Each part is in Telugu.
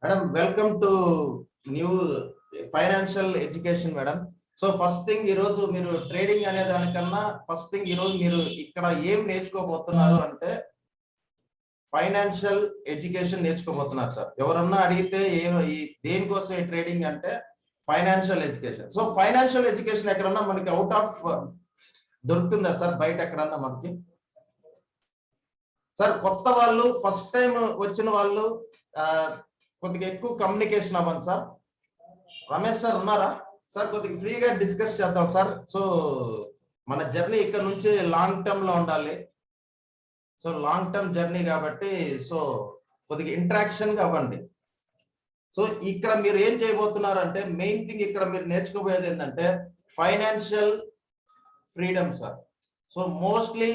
Madam, welcome to new financial education, madam. So first thing ఈ రోజు మీరు ట్రేడింగ్ అనే దానికన్నా ఫస్ట్ థింగ్ ఈ రోజు మీరు ఇక్కడ ఏం నేర్చుకోబోతున్నారు అంటే ఫైనాన్షియల్ ఎడ్యుకేషన్ నేర్చుకోబోతున్నారు సార్. ఎవరన్నా అడిగితే దేనికోసం ఈ ట్రేడింగ్ అంటే financial education. So financial education ఎక్కడన్నా మనకి అవుట్ ఆఫ్ దొరుకుతుందా సార్ బయట ఎక్కడన్నా మనకి? సార్ కొత్త వాళ్ళు ఫస్ట్ టైం వచ్చిన వాళ్ళు కొద్దిగా ఎక్కువ కమ్యూనికేషన్ అవ్వండి సార్. రమేష్ సార్ ఉన్నారా సార్? కొద్దిగా ఫ్రీగా డిస్కస్ చేద్దాం సార్. సో మన జర్నీ ఇక్కడ నుంచి లాంగ్ టర్మ్ లో ఉండాలి. సో లాంగ్ టర్మ్ జర్నీ కాబట్టి సో కొద్దిగా ఇంటరాక్షన్ గా అవ్వండి. సో ఇక్కడ మీరు ఏం చేయబోతున్నారు అంటే మెయిన్ థింగ్ ఇక్కడ మీరు నేర్చుకోబోయేది ఏంటంటే financial freedom sir. So mostly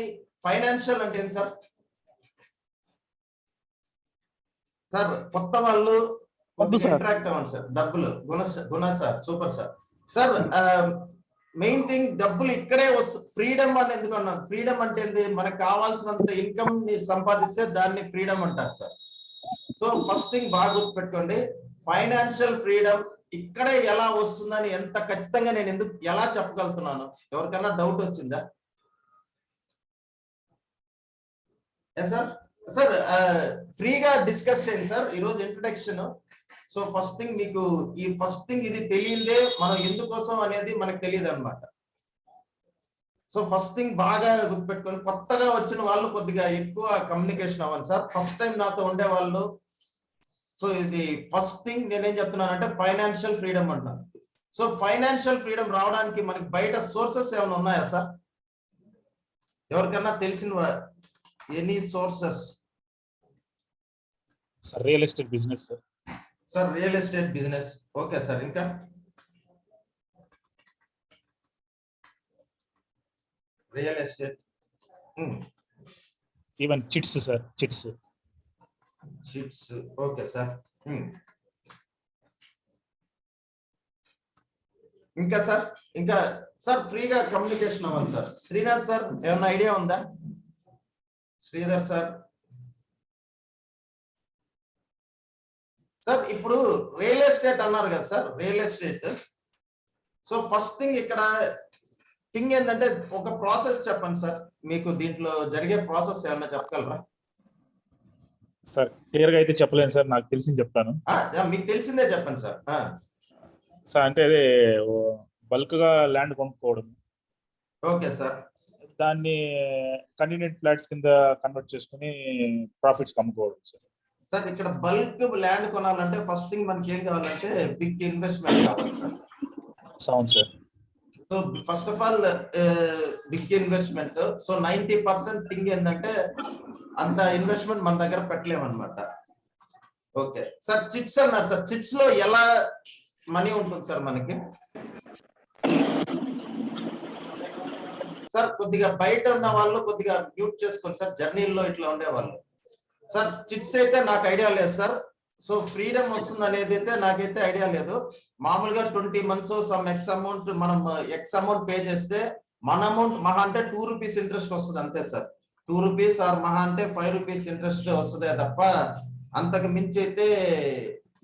financial అంటే ఏంటి సార్? సార్ కొత్త వాళ్ళు ఇంటరాక్ట్ అవ్వండి సార్. డబ్బులు గుణ sir, super sir. Sir main thing డబ్బులు ఇక్కడే ఫ్రీడమ్ అని ఎందుకు అన్నాను? ఫ్రీడమ్ అంటే ఏంటి? మనకు కావాల్సినంత ఇన్కమ్ ని సంపాదిస్తే దాన్ని ఫ్రీడమ్ అంటారు సార్. సో ఫస్ట్ థింగ్ బాగా గుర్తుపెట్టుకోండి, ఫైనాన్షియల్ ఫ్రీడమ్ ఇక్కడే ఎలా వస్తుందని ఎంత ఖచ్చితంగా నేను ఎందుకు ఎలా చెప్పగలుగుతున్నాను? ఎవరికన్నా డౌట్ వచ్చిందా? సార్ సార్ ఫ్రీగా డిస్కస్ చేయండి సార్ ఈరోజు ఇంట్రడక్షన్. సో ఫస్ట్ థింగ్ మీకు ఇది తెలియదే మనం ఎందుకోసం అనేది మనకు తెలియదు అనమాట. సో ఫస్ట్ థింగ్ బాగా గుర్తుపెట్టుకొని కొత్తగా వచ్చిన వాళ్ళు కొద్దిగా ఎక్కువ కమ్యూనికేషన్ అవ్వండి సార్. ఫస్ట్ టైం నాతో ఉండే వాళ్ళు. సో ఇది ఫస్ట్ థింగ్ నేనేం చెప్తున్నానంటే ఫైనాన్షియల్ ఫ్రీడమ్ అంటున్నాను. సో ఫైనాన్షియల్ ఫ్రీడమ్ రావడానికి మనకి బయట సోర్సెస్ ఏమైనా ఉన్నాయా సార్? ఎవరికన్నా తెలిసిన any sources? Sir real estate business sir. Sir real estate business, okay sir. ఇంకా real estate, even chits sir, chits, okay sir. ఇంకా సార్, ఇంకా సార్ ఫ్రీగా కమ్యూనికేషన్ అవ్వాలి సార్. శ్రీనాథ్ సార్ ఏమన్నా ఐడియా ఉందా? శ్రీధర్ సార్. సార్ ఇప్పుడు రియల్ ఎస్టేట్ అన్నారు కదా sir, real estate. So first thing ఇక్కడ థింగ్ ఏంటంటే ఒక ప్రాసెస్ చెప్పండి సార్. మీకు దీంట్లో జరిగే ప్రాసెస్ ఏమన్నా చెప్పగలరా? సార్ క్లియర్ గా అయితే చెప్పలేను సార్, నాకు తెలిసింది చెప్తాను. మీకు తెలిసిందే చెప్పండి సార్. సార్ అంటే అదే బల్క్ గా ల్యాండ్ కొనుక్కోవడం. Okay sir. దాన్ని కన్వీనియంట్ ఫ్లాట్స్ కింద కన్వర్ట్ చేసుకుని ప్రాఫిట్స్ అమ్ముకోవడం సార్. సార్ ఇక్కడ బల్క్ ల్యాండ్ కొనాలంటే ఫస్ట్ థింగ్ మనకి ఏం కావాలంటే బిగ్ ఇన్వెస్ట్మెంట్ కావాలి సార్. అవును sir. So first of all big investment. So 90% thing ఏంటంటే అంత ఇన్వెస్ట్మెంట్ మన దగ్గర పెట్టలేమన్నమాట. Okay sir. చిట్స్ అన్నారు సార్, చిట్స్ లో ఎలా మనీ ఉంటుంది సార్ మనకి? సార్ కొద్దిగా బయట ఉన్న వాళ్ళు కొద్దిగా మ్యూట్ చేసుకోండి సార్, జర్నీలో ఇట్లా ఉండేవాళ్ళు. సార్ చిట్స్ అయితే నాకు ఐడియా లేదు సార్. సో ఫ్రీడమ్ వస్తుంది అనేది అయితే నాకైతే ఐడియా లేదు. మామూలుగా 20 months సమ్ ఎక్స్ అమౌంట్ మనం ఎక్స్ అమౌంట్ పే చేస్తే మన అమౌంట్ మహా అంటే 2 rupees ఇంట్రెస్ట్ వస్తుంది అంతే సార్. 2 rupees ఆర్ మహా అంటే 5 rupees ఇంట్రెస్ట్ వస్తుంది తప్ప అంతకు మించి అయితే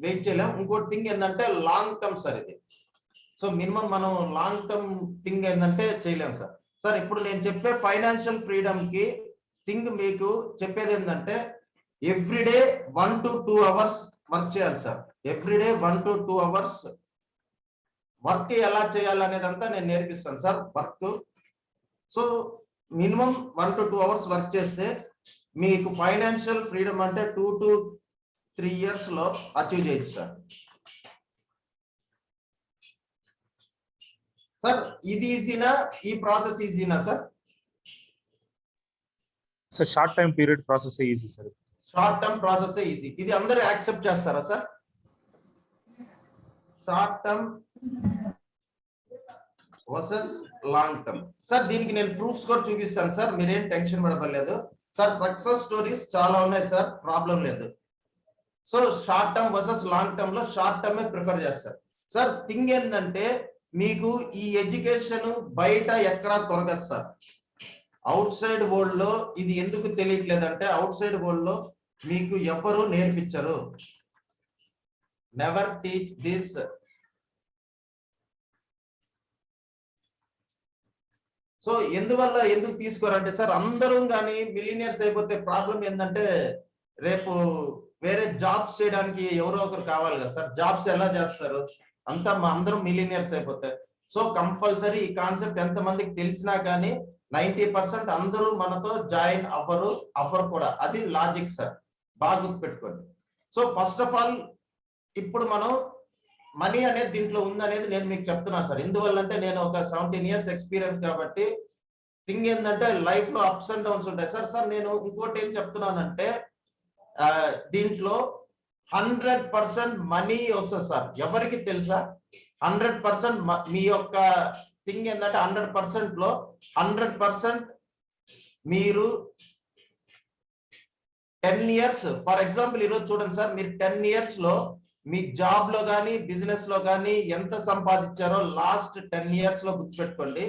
వెయిట్ చేయలేం. ఇంకోటి థింగ్ ఏంటంటే లాంగ్ టర్మ్ సార్ ఇది. సో మినిమం మనం లాంగ్ టర్మ్ థింగ్ ఏంటంటే చేయలేం సార్. సార్ ఇప్పుడు నేను చెప్పే ఫైనాన్షియల్ ఫ్రీడమ్ కి థింగ్ మీకు చెప్పేది ఏంటంటే ఎవ్రీడే 1 to 2 hours వర్క్ చేయాలి sir. Everyday 1 to 2 hours work ఎలా చేయాలి అనేది అంతా నేను నేర్పిస్తాను sir work. So minimum 1 to 2 hours work చేస్తే మీకు ఫైనాన్షియల్ ఫ్రీడమ్ అంటే 2 to 3 years లో అచీవ్ చేయొచ్చు సార్. సార్ ఇది ఈజీనా? ఈ ప్రాసెస్ ఈజీనా సార్? Sir short time period process easy sir. Short term process easy. ఇది అందరూ యాక్సెప్ట్ చేస్తారా sir? Short term versus long term. Sir దీనికి నేను ప్రూఫ్స్ కూడా చూపిస్తాను సార్, మీరేం టెన్షన్ పడలేదు సార్. సక్సెస్ స్టోరీస్ చాలా ఉన్నాయి సార్, ప్రాబ్లం లేదు. So short term versus long term లో షార్ట్ టర్మే ప్రిఫర్ చేస్తారు సార్. థింగ్ ఏంటంటే మీకు ఈ ఎడ్యుకేషన్ బయట ఎక్కడా దొరకదు సార్. అవుట్ సైడ్ వరల్డ్ లో ఇది ఎందుకు తెలియట్లేదంటే అవుట్ సైడ్ వరల్డ్ లో మీకు ఎవరు నేర్పించరు. Never teach this. సో ఎందుకు తీసుకోరంటే సార్, అందరూ కానీ మిలినియర్స్ అయిపోతే ప్రాబ్లం ఏంటంటే రేపు వేరే జాబ్స్ చేయడానికి ఎవరో ఒకరు కావాలి కదా సార్. జాబ్స్ ఎలా చేస్తారు? అంతా అందరూ మిలినియర్స్ అయిపోతారు. సో కంపల్సరీ ఈ కాన్సెప్ట్ ఎంత మందికి తెలిసినా కానీ 90% అందరూ మనతో జాయిన్ అవ్వరు కూడా. అది లాజిక్ సార్, బాగా గుర్తుపెట్టుకోండి. సో ఫస్ట్ ఆఫ్ ఆల్ ఇప్పుడు మనం మనీ అనేది దీంట్లో ఉందనేది నేను మీకు చెప్తున్నాను సార్. ఎందువల్లంటే నేను ఒక 17 years ఎక్స్పీరియన్స్ కాబట్టి థింగ్ ఏంటంటే లైఫ్ లో అప్స్ అండ్ డౌన్స్ ఉంటాయి సార్. సార్ నేను ఇంకోటి ఏం చెప్తున్నానంటే దీంట్లో 100% మనీ వస్తుంది సార్. ఎవరికి తెలుసా? 100% మీ యొక్క థింగ్ ఏంటంటే 100% లో 100% మీరు 10 years ఫర్ ఎగ్జాంపుల్ ఈరోజు చూడండి సార్, మీరు 10 years లో మీ జాబ్ లో కానీ బిజినెస్ లో కానీ ఎంత సంపాదించారో లాస్ట్ 10 years లో గుర్తుపెట్టుకోండి.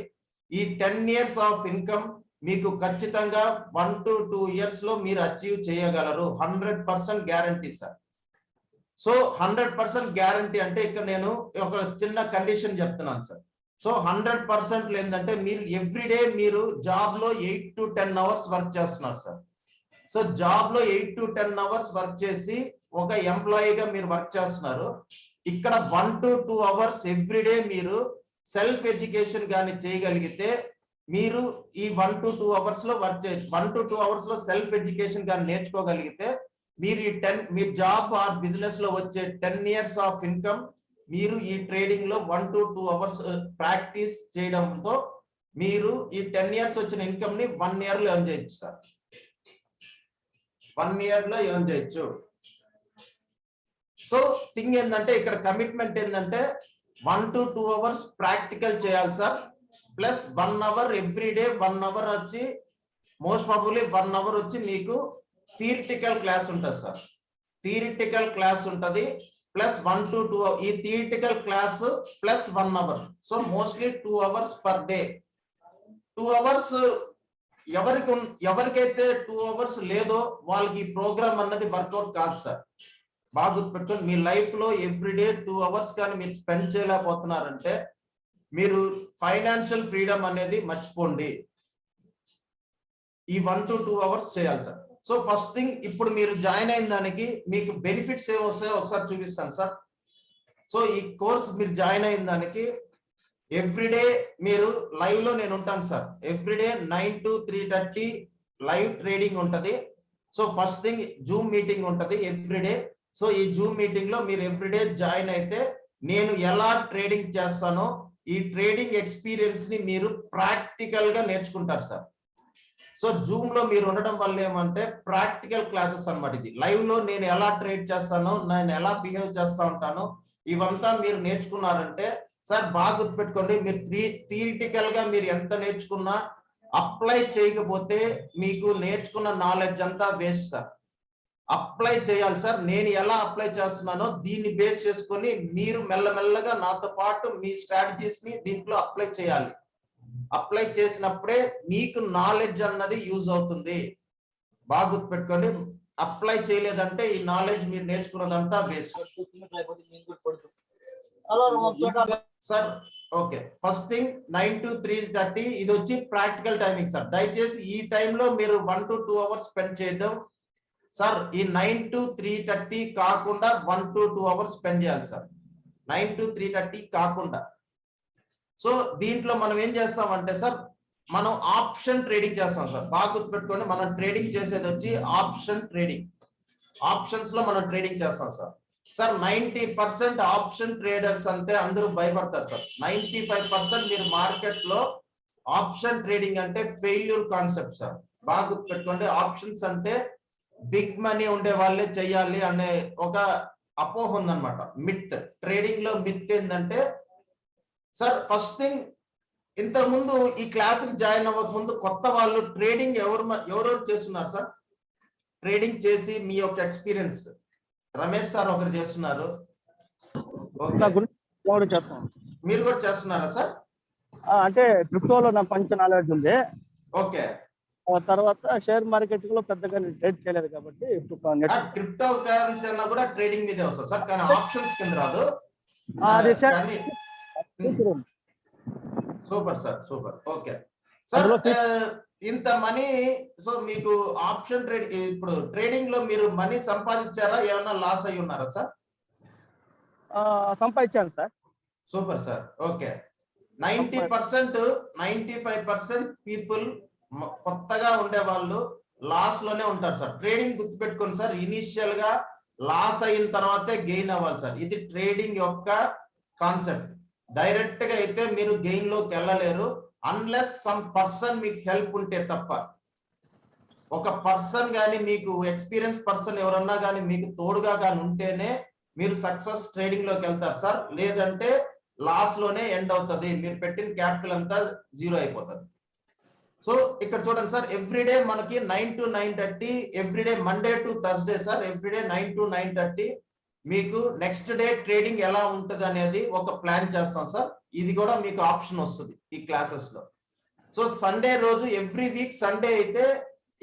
ఈ 10 years ఆఫ్ ఇన్కమ్ మీకు ఖచ్చితంగా 1 to 2 years లో మీరు అచీవ్ చేయగలరు. 100% గ్యారంటీ సార్. సో 100% గ్యారంటీ అంటే ఇక్కడ నేను ఒక చిన్న కండిషన్ చెప్తున్నాను సార్. సో 100% ఏంటంటే మీరు ఎవ్రీడే మీరు జాబ్ లో 8 to 10 hours వర్క్ చేస్తున్నారు సార్. సో జాబ్ లో 8 to 10 hours వర్క్ చేసి ఒక ఎంప్లాయీగా మీరు వర్క్ చేస్తున్నారు. ఇక్కడ 1 to 2 hours ఎవ్రీడే మీరు సెల్ఫ్ ఎడ్యుకేషన్ కానీ చేయగలిగితే మీరు ఈ 1 to 2 hours లో వర్క్ 1 to 2 hours లో సెల్ఫ్ ఎడ్యుకేషన్ కానీ నేర్చుకోగలిగితే మీరు ఈ మీ జాబ్ ఆర్ బిజినెస్ లో వచ్చే 10 years ఆఫ్ ఇన్కమ్ మీరు ఈ ట్రేడింగ్ లో 1 to 2 hours ప్రాక్టీస్ చేయడంతో మీరు ఈ 10 years వచ్చిన ఇన్కమ్ ని 1 year లో ఎర్న్ చేయొచ్చు సార్. 1 year లో ఎర్న్ చేయొచ్చు. సో థింగ్ ఏంటంటే ఇక్కడ కమిట్మెంట్ ఏంటంటే 1 to 2 hours ప్రాక్టికల్ చేయాలి sir. Plus 1 hour everyday 1 hour వచ్చి మోస్ట్ ప్రాబబ్లీ 1 hour వచ్చి మీకు థియరిటికల్ క్లాస్ ఉంటుంది సార్. థియరిటికల్ క్లాస్ ఉంటుంది ప్లస్ 1 to 2 ఈ theoretical class plus 1 hour. So mostly 2 hours per day. 2 hours ఎవరికైతే 2 hours లేదో వాళ్ళకి ఈ ప్రోగ్రామ్ అన్నది వర్కౌట్ కాదు సార్. బాగా గుర్తుపెట్టుకోండి. మీ లైఫ్ లో ఎవ్రీడే 2 hours కానీ మీరు స్పెండ్ చేయలేకపోతున్నారంటే మీరు ఫైనాన్షియల్ ఫ్రీడమ్ అనేది మర్చిపోండి. ఈ 1 to 2 hours చేయాలి సార్. సో ఫస్ట్ థింగ్ ఇప్పుడు మీరు జాయిన్ అయిన దానికి మీకు బెనిఫిట్స్ ఏమి వస్తాయో ఒకసారి చూపిస్తాను సార్. సో ఈ కోర్స్ మీరు జాయిన్ అయిన దానికి ఎవ్రీడే మీరు లైవ్ లో నేను ఉంటాను sir. Every day 9 to 3:30 live trading ఉంటది. So first thing zoom meeting ఉంటది ఎవ్రీడే. సో ఈ జూమ్ మీటింగ్ లో మీరు ఎవ్రీడే జాయిన్ అయితే నేను ఎలా ట్రేడింగ్ చేస్తానో ఈ ట్రేడింగ్ ఎక్స్పీరియన్స్ ని మీరు ప్రాక్టికల్ గా నేర్చుకుంటారు సార్. సో జూమ్ లో మీరు ఉండడం వల్ల ఏమంటే ప్రాక్టికల్ క్లాసెస్ అన్నమాట. ఇది లైవ్ లో నేను ఎలా ట్రేడ్ చేస్తానో నేను ఎలా బిహేవ్ చేస్తా ఉంటానో ఇవంతా మీరు నేర్చుకున్నారంటే సార్ బాగా గుర్తుపెట్టుకోండి. మీరు థియరిటికల్ గా మీరు ఎంత నేర్చుకున్నా అప్లై చేయకపోతే మీకు నేర్చుకున్న నాలెడ్జ్ అంతా వేస్ట్ సార్. అప్లై చేయాలి సార్. నేను ఎలా అప్లై చేస్తున్నానో దీన్ని బేస్ చేసుకొని మీరు మెల్లమెల్లగా నాతో పాటు మీ స్ట్రాటజీస్ ని దీంట్లో అప్లై చేయాలి. అప్లై చేసినప్పుడే మీకు నాలెడ్జ్ అన్నది యూజ్ అవుతుంది. బాగా గుర్తుపెట్టుకోండి. అప్లై చేయలేదంటే ఈ నాలెడ్జ్ మీరు నేర్చుకున్నదంతా waste sir. Okay, first thing 9 to 3:30 ఇది వచ్చి ప్రాక్టికల్ టైమింగ్ సార్. దయచేసి ఈ టైంలో మీరు 1 to 2 hours స్పెండ్ చేద్దాం సార్. ఈ 9 to 3:30 కాకుండా 1 to 2 hours స్పెండ్ చేయాలి సార్. 9 to 3:30 కాకుండా. సో దీంట్లో మనం ఏం చేస్తామంటే సార్ మనం ఆప్షన్ ట్రేడింగ్ చేస్తాం సార్. బాగా గుర్తుపెట్టుకోండి. మనం ట్రేడింగ్ చేసేది వచ్చి ఆప్షన్ ట్రేడింగ్. ఆప్షన్స్ లో మనం ట్రేడింగ్ చేస్తాం సార్. సార్ 90% ఆప్షన్ ట్రేడర్స్ అంటే అందరూ భయపడతారు సార్. 95% మీరు మార్కెట్ లో ఆప్షన్ ట్రేడింగ్ అంటే ఫెయిల్యూర్ కాన్సెప్ట్ సార్. బాగా గుర్తుపెట్టుకోండి. ఆప్షన్స్ అంటే బిగ్ మనీ ఉండే వాళ్ళే చెయ్యాలి అనే ఒక అపోహ ఉందన్నమాట. మిత్. ట్రేడింగ్ లో మిత్ ఏంటంటే సార్ ఫస్ట్ థింగ్ ఇంతకు ముందు ఈ క్లాస్ కి జాయిన్ అవ్వక ముందు కొత్త వాళ్ళు ట్రేడింగ్ ఎవరెవరు చేస్తున్నారు సార్? ట్రేడింగ్ చేసి మీ యొక్క ఎక్స్పీరియన్స్ రమేష్ సార్ ఒకరు చేస్తున్నారు. మీరు కూడా చేస్తున్నారా సార్? అంటే క్రిప్టోలో నాకు కొంచెం నాలెడ్జ్ ఉంది. ఓకే, తర్వాత షేర్ మార్కెట్ లో పెద్దగా నేను ట్రేడ్ చేయలేదు కాబట్టి ఇప్పుడు నెట్ క్రిప్టో కరెన్సీ అన్నా కూడా ట్రేడింగ్ మీదే వస్తుంది సార్, కానీ ఆప్షన్స్ కింద రాదు. అది కానీ super sir, super. Okay sir, అందులో ఇంత మనీ, సో మీకు ఆప్షన్ ట్రేడ్, ఇప్పుడు ట్రేడింగ్ లో మీరు మనీ సంపాదించారా, ఏమన్నా లాస్ అయి ఉన్నారా సార్? సంపాదించాను sir. Super sir. Okay, 90% 95% people కొత్తగా ఉండే వాళ్ళు లాస్ లోనే ఉంటారు సార్. ట్రేడింగ్ గుర్తుపెట్టుకోండి సార్, ఇనిషియల్ గా లాస్ అయిన తర్వాతే గెయిన్ అవ్వాలి సార్. ఇది ట్రేడింగ్ యొక్క కాన్సెప్ట్. డైరెక్ట్ గా అయితే మీరు గెయిన్ లోకి వెళ్ళలేరు అన్లెస్ సమ్ పర్సన్ మీకు హెల్ప్ ఉంటే తప్ప. ఒక పర్సన్ కానీ, మీకు ఎక్స్పీరియన్స్ పర్సన్ ఎవరన్నా కానీ మీకు తోడుగా కానీ ఉంటేనే మీరు సక్సెస్ ట్రేడింగ్ లోకి వెళ్తారు సార్. లేదంటే లాస్ లోనే ఎండ్ అవుతుంది, మీరు పెట్టిన క్యాపిటల్ అంతా జీరో అయిపోతుంది. సో ఇక్కడ చూడండి సార్, ఎవ్రీడే మనకి 9 to 9:30, everyday Monday to Thursday sir, every day 9 to 9:30 మీకు నెక్స్ట్ డే ట్రేడింగ్ ఎలా ఉంటుంది అనేది ఒక ప్లాన్ చేస్తాం సార్. ఇది కూడా మీకు ఆప్షన్ వస్తుంది ఈ క్లాసెస్ లో. సో సండే రోజు ఎవ్రీ వీక్ సండే అయితే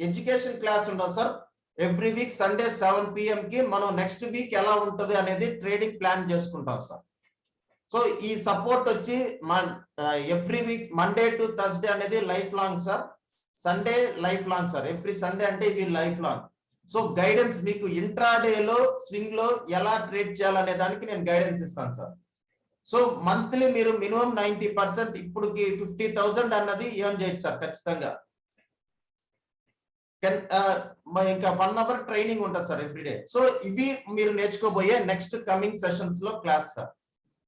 ఎడ్యుకేషన్ క్లాస్ ఉంటుంది sir. Every week Sunday 7 PM కి మనం నెక్స్ట్ వీక్ ఎలా ఉంటుంది అనేది ట్రేడింగ్ ప్లాన్ చేసుకుంటాం సార్. సో ఈ సపోర్ట్ వచ్చి every week Monday to Thursday అనేది life long sir. Sunday life long sir. Every Sunday అంటే ఇవి లైఫ్ లాంగ్. సో గైడెన్స్ మీకు ఇంట్రాడేలో స్వింగ్ లో ఎలా ట్రేడ్ చేయాలనే దానికి నేను గైడెన్స్ ఇస్తాను సార్. సో మంత్లీ మీరు మినిమం 90%, ఇప్పుడుకి 50,000 అన్నది ఎర్న్ చేయొచ్చు సార్ ఖచ్చితంగా. ఇంకా 1 hour ట్రైనింగ్ ఉంటుంది సార్ ఎవ్రీడే. సో ఇవి మీరు నేర్చుకోబోయే నెక్స్ట్ కమింగ్ సెషన్స్ లో క్లాస్ సార్.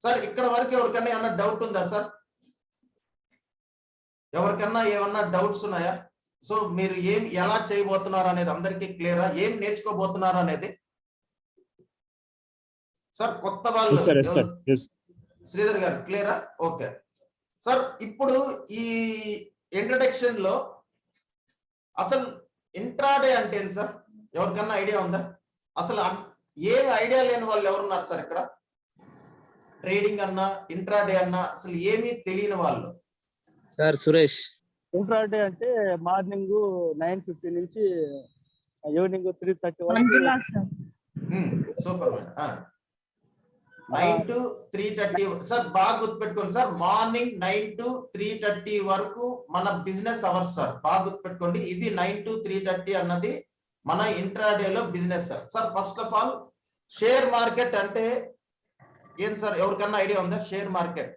సార్ ఇక్కడ వరకు ఎవరికన్నా ఏమన్నా డౌట్ ఉందా సార్? ఎవరికన్నా ఏమన్నా డౌట్స్ ఉన్నాయా? సో మీరు ఎలా చేయబోతున్నారు అనేది అందరికీ క్లియరా? ఏం నేర్చుకోబోతున్నారు అనేది సార్? కొత్త వాళ్ళు శ్రీధర్ గారు క్లియరా? ఓకే సార్, ఇప్పుడు ఈ ఇంట్రడక్షన్ లో అసలు ఇంట్రాడే అంటే ఏంటి సార్? ఎవరికన్నా ఐడియా ఉందా? అసలు ఏం ఐడియా లేని వాళ్ళు ఎవరున్నారు సార్ ఇక్కడ? ట్రేడింగ్ అన్నా ఇంట్రాడే అన్నా అసలు ఏమీ తెలియని వాళ్ళు. సార్ సురేష్, ఇంట్రాడే అంటే మార్నింగ్ 9:50 నుంచి ఈవినింగ్ 3:30 వరకు. సూపర్. 9 to 3:30 సార్, బాగా గుర్తుపెట్టుకోండి సార్. మార్నింగ్ 9 to 3:30 వరకు మన బిజినెస్ అవర్స్ సార్. బాగా గుర్తుపెట్టుకోండి, ఇది 9 to 3:30 అన్నది మన ఇంట్రాడే లో business sir. Sir first of all share market అంటే ఏం సార్? ఎవరికన్నా ఐడియా ఉందా షేర్ మార్కెట్?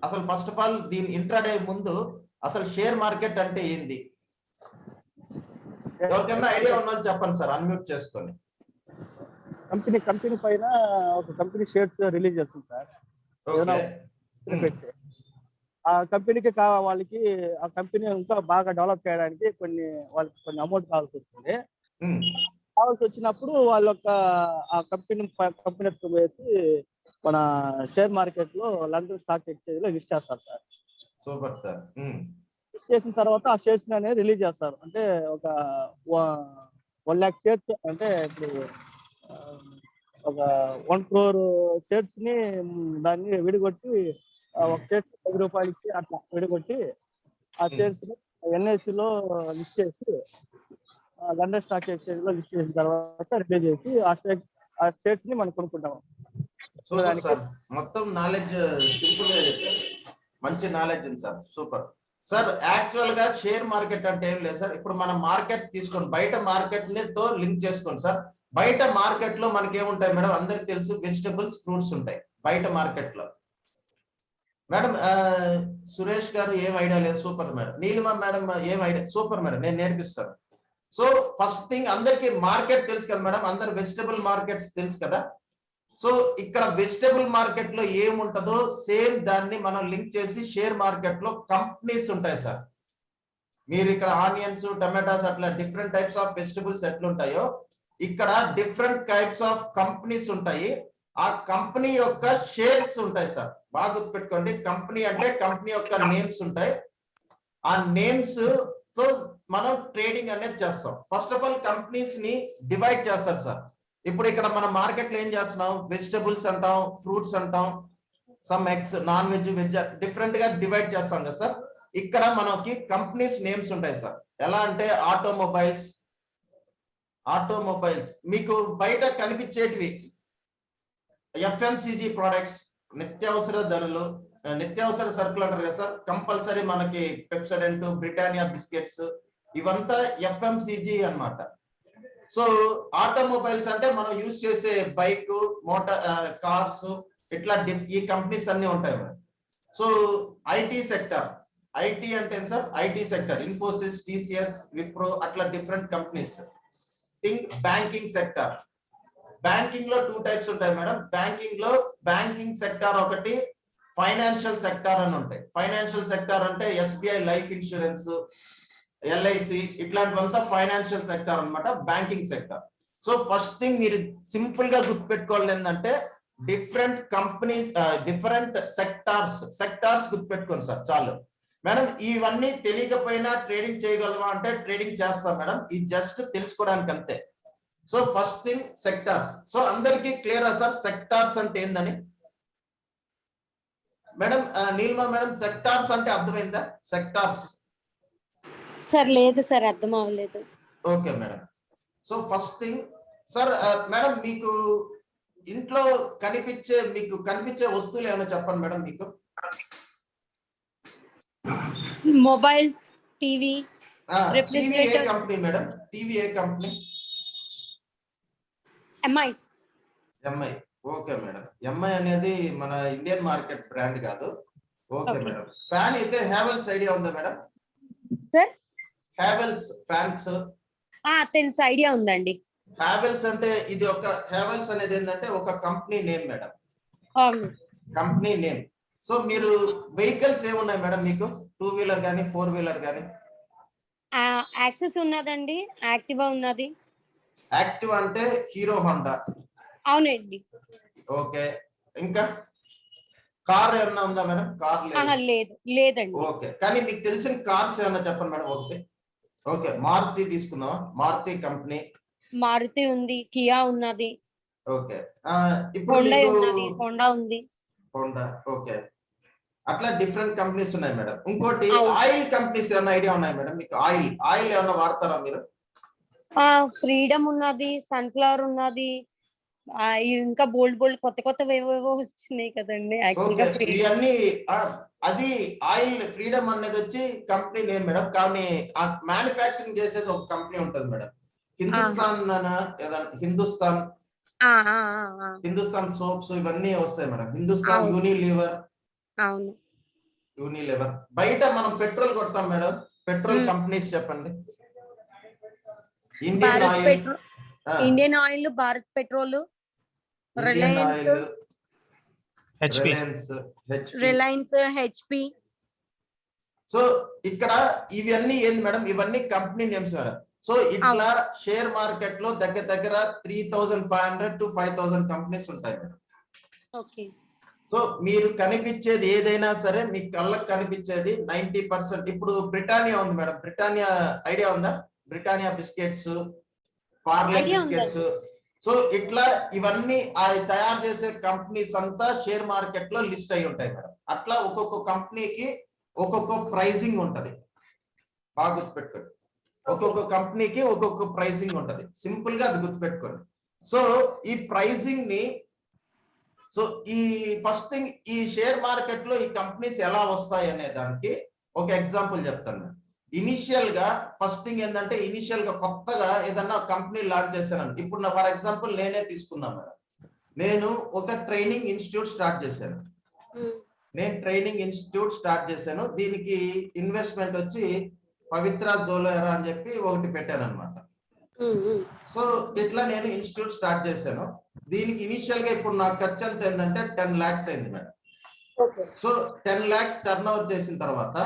అసలు ఫస్ట్ ఆఫ్ ఆల్ దీని ఇంట్రాడే ముందు అసలు షేర్ మార్కెట్ అంటే ఏంది? ఎవరికన్నా ఐడియా ఉన్న వాళ్ళు చెప్పండి సార్, అన్మ్యూట్ చేసుకొని. కంపెనీ పైన ఒక కంపెనీ షేర్స్ రిలీజ్ చేస్తుంది సార్. ఆ కంపెనీకి వాళ్ళకి ఆ కంపెనీ ఇంకా బాగా డెవలప్ చేయడానికి వాళ్ళకి కొన్ని అమౌంట్ కావాల్సి వస్తుంది. కావాల్సి వచ్చినప్పుడు వాళ్ళ ఆ కంపెనీ వేసి మన షేర్ మార్కెట్ లో లండన్ స్టాక్ ఎక్స్చేంజ్ లో లిస్ట్ చేస్తారు సార్. Super sir. లిస్ట్ చేసిన తర్వాత ఆ షేర్స్ అనేది రిలీజ్ చేస్తారు. అంటే ఒక 1 lakh షేర్స్, అంటే ఇప్పుడు ఒక 1 crore షేర్స్ ని దాన్ని విడిగొట్టి ఒక షేర్స్ 10 రూపాయలకి అట్లా విడిగొట్టి ఆ షేర్స్ ని NSE లో లిస్ట్ చేసి లండన్ స్టాక్ ఎక్స్చేంజ్ లో లిస్ట్ చేసిన తర్వాత రిలీజ్ చేసి ఆ షేర్స్ ని మనం కొనుక్కుంటాము. సూపర్ సార్, మొత్తం నాలెడ్జ్ సింపుల్ గా చెప్పారు. మంచి నాలెడ్జ్ ఉంది సార్. Super sir. యాక్చువల్ గా షేర్ మార్కెట్ అంటే ఏం లేదు సార్. ఇప్పుడు మనం మార్కెట్ తీసుకోండి, బయట మార్కెట్ తో లింక్ చేసుకోండి సార్. బయట మార్కెట్ లో మనకి ఏముంటాయి మేడం? అందరికి తెలుసు, వెజిటబుల్స్, ఫ్రూట్స్ ఉంటాయి బయట మార్కెట్ లో. మేడం సురేష్ గారు ఏం ఐడియా లేదు. Super madam. నీలిమ మేడం ఏం ఐడియా? సూపర్ మేడం, నేను నేర్పిస్తాను. సో ఫస్ట్ థింగ్, అందరికి మార్కెట్ తెలుసు కదా మేడం, అందరు వెజిటబుల్ మార్కెట్స్ తెలుసు కదా. సో ఇక్కడ వెజిటబుల్ మార్కెట్ లో ఏముంటుందో సేమ్ దాన్ని మనం లింక్ చేసి షేర్ మార్కెట్ లో కంపెనీస్ ఉంటాయి సార్. మీరు ఇక్కడ ఆనియన్స్, టమాటాస్ అట్లా డిఫరెంట్ టైప్స్ ఆఫ్ వెజిటబుల్స్ ఎట్లుంటాయో ఇక్కడ డిఫరెంట్ టైప్స్ ఆఫ్ కంపెనీస్ ఉంటాయి. ఆ కంపెనీ యొక్క షేర్స్ ఉంటాయి సార్. బాగా గుర్తుపెట్టుకోండి, కంపెనీ అంటే కంపెనీ యొక్క నేమ్స్ ఉంటాయి. ఆ నేమ్స్ తో మనం ట్రేడింగ్ అనేది చేస్తాం. ఫస్ట్ ఆఫ్ ఆల్ కంపెనీస్ ని డివైడ్ చేస్తారు సార్. ఇప్పుడు ఇక్కడ మనం మార్కెట్ లో ఏం చేస్తున్నాం? వెజిటబుల్స్ అంటాం, ఫ్రూట్స్ అంటాం, some eggs, non veg, veg, different గా డివైడ్ చేస్తాం కదా సార్. ఇక్కడ మనకి కంపెనీస్ నేమ్స్ ఉంటాయి సార్. ఎలా అంటే ఆటోమొబైల్స్ మీకు బయట కనిపించేటివి FMCG ప్రొడక్ట్స్, నిత్యావసర ధరలు, నిత్యావసర సరుకులు అంటారు కదా సార్. కంపల్సరీ మనకి పెప్సోడెంట్, బ్రిటానియా బిస్కెట్స్, ఇవంతా FMCG అన్నమాట. సో ఆటోమొబైల్స్ అంటే మనం యూజ్ చేసే బైక్, మోటార్, కార్స్, ఇట్లా ఈ కంపెనీస్ అన్ని ఉంటాయి madam. So IT sector, IT అంటే sir IT sector, Infosys, TCS, Wipro, అట్లా different companies. Think banking sector. Banking లో 2 టైప్స్ ఉంటాయి మేడం. బ్యాంకింగ్ సెక్టర్ ఒకటి, ఫైనాన్షియల్ సెక్టర్ అని ఉంటాయి. ఫైనాన్షియల్ సెక్టర్ అంటే SBI లైఫ్ ఇన్సూరెన్స్, LIC, ఇట్లాంటివంతా ఫైనాన్షియల్ సెక్టర్ అన్నమాట, banking sector. So first thing మీరు సింపుల్ గా గుర్తుపెట్టుకోవాలి ఏంటంటే డిఫరెంట్ కంపెనీస్, డిఫరెంట్ సెక్టార్స్ గుర్తుపెట్టుకోండి సార్ చాలు మేడం. ఇవన్నీ తెలియకపోయినా ట్రేడింగ్ చేయగలమా అంటే ట్రేడింగ్ చేస్తాం మేడం, ఇది జస్ట్ తెలుసుకోవడానికి అంతే. So first thing sectors. So అందరికీ క్లియరా సార్ సెక్టార్స్ అంటే ఏందని? మేడం నీలిమా మేడం, సెక్టార్స్ అంటే అర్థమైందా? సెక్టార్స్ సార్ లేదు సార్, అర్థం అవ్వలేదు. Okay madam. So first thing sir, madam మీకు ఇంట్లో కనిపించే వస్తువులు ఏమైనా చెప్పండి మేడం. మీకు మొబైల్స్, టీవీ, టీవీ ఏ కంపెనీ మేడం? టీవీ ఏ company? Mi. Okay madam. Mi అనేది మన ఇండియన్ మార్కెట్ బ్రాండ్ కాదు. Okay madam. ఫ్యాన్ అయితే హ్యావెల్స్ ఐడియా ఉందా మేడం? సార్ హ్యావెల్స్ ఫ్యాన్స్ తెలుసు, ఐడియా ఉందండి. హ్యావెల్స్ అంటే ఇది ఒక హ్యావెల్స్ అనేది ఏంటంటే ఒక కంపెనీ నేమ్ మేడం, అవును. Company name. సో మీరు వెహికల్స్ ఏమున్నాయి మేడం మీకు? 2 వీలర్ కానీ 4 వీలర్ కానీ? యాక్సెస్ ఉన్నదండి, యాక్టివా ఉన్నది. యాక్టివ్ అంటే హీరో హోండా. అవునండి. ఓకే. ఇంకా కార్ ఏమన్నా ఉందా మేడం? కార్ లేదండి. ఓకే. కానీ మీకు తెలిసిన కార్స్ ఏమన్నా చెప్పండి మేడం ఒకటి. ఓకే, మారుతి తీసుకుందాం. మారుతి కంపెనీ. మారుతి ఉంది, కియా ఉన్నది. ఓకే. ఇప్పుడు హోండా ఉంది. హోండా. ఓకే. అట్లా డిఫరెంట్ కంపెనీస్ ఉన్నాయి మేడం. ఇంకోటి ఆయిల్ కంపెనీస్ ఏమైనా ఐడియా ఉన్నాయి మేడం మీకు? ఆయిల్ ఏమైనా వాడతారా మీరు? ఫ్రీడమ్ ఉన్నది, సన్ఫ్లవర్ ఉన్నది, ఇంకా బోల్డ్ కొత్త ఏవేవో వస్తున్నాయి కదండి. ఇవన్నీ అది ఆయిల్ ఫ్రీడమ్ అనేది వచ్చి కంపెనీ నేమ్ మేడం. కానీ మ్యానుఫ్యాక్చరింగ్ చేసేది ఒక కంపెనీ ఉంటుంది మేడం. హిందుస్థాన్ సోప్స్ ఇవన్నీ వస్తాయి మేడం. హిందుస్థాన్ యూనిలివర్. అవును, యూనిలివర్. బయట మనం పెట్రోల్ కొడతాం మేడం, పెట్రోల్ కంపెనీస్ చెప్పండి. Indian oil, Bharat petrol, Reliance, HP. So ఇక్కడ ఇవన్నీ ఏంది మేడం? ఇవన్నీ కంపెనీ నేమ్స్ మేడం. సో ఇట్లా షేర్ మార్కెట్ లో దగ్గర 3500 to 5000 కంపెనీస్ ఉంటాయి మేడం. ఓకే. సో మీరు కనిపించేది ఏదైనా సరే మీ కళ్ళకు కనిపించేది 90%. ఇప్పుడు బ్రిటానియా ఉంది మేడం. బ్రిటానియా ఐడియా ఉందా? Britannia biscuits, Parle biscuits. So ఇట్లా ఇవన్నీ తయారు చేసే కంపెనీస్ అంతా షేర్ మార్కెట్ లో లిస్ట్ అయి ఉంటాయి మేడం. అట్లా ఒక్కొక్క కంపెనీకి ఒక్కొక్క ప్రైజింగ్ ఉంటది. బాగా గుర్తుపెట్టుకోండి. ఒక్కొక్క కంపెనీకి ఒక్కొక్క ప్రైజింగ్ ఉంటది. సింపుల్ గా అది గుర్తుపెట్టుకోండి. సో ఈ ప్రైజింగ్ ని, సో ఈ ఫస్ట్ థింగ్ ఈ షేర్ మార్కెట్ లో ఈ కంపెనీస్ ఎలా వస్తాయి అనే దానికి ఒక ఎగ్జాంపుల్ చెప్తాను. ఇనిషియల్ గా ఫస్ట్ థింగ్ ఏంటంటే ఇనిషియల్ గా కొత్తగా ఏదన్నా కంపెనీ లాంచ్ చేశాను. ఇప్పుడు ఫర్ ఎగ్జాంపుల్ నేనే తీసుకుందాం మేడం. నేను ఒక ట్రైనింగ్ ఇన్స్టిట్యూట్ స్టార్ట్ చేశాను. దీనికి ఇన్వెస్ట్మెంట్ వచ్చి పవిత్ర జోలోరా అని చెప్పి ఒకటి పెట్టాను అనమాట. సో ఇట్లా నేను ఇన్స్టిట్యూట్ స్టార్ట్ చేశాను. దీనికి ఇనిషియల్ గా ఇప్పుడు నాకు ఖర్చు ఎంత ఏంటంటే 10 lakhs అయింది madam. So 10 lakhs turn over చేసిన తర్వాత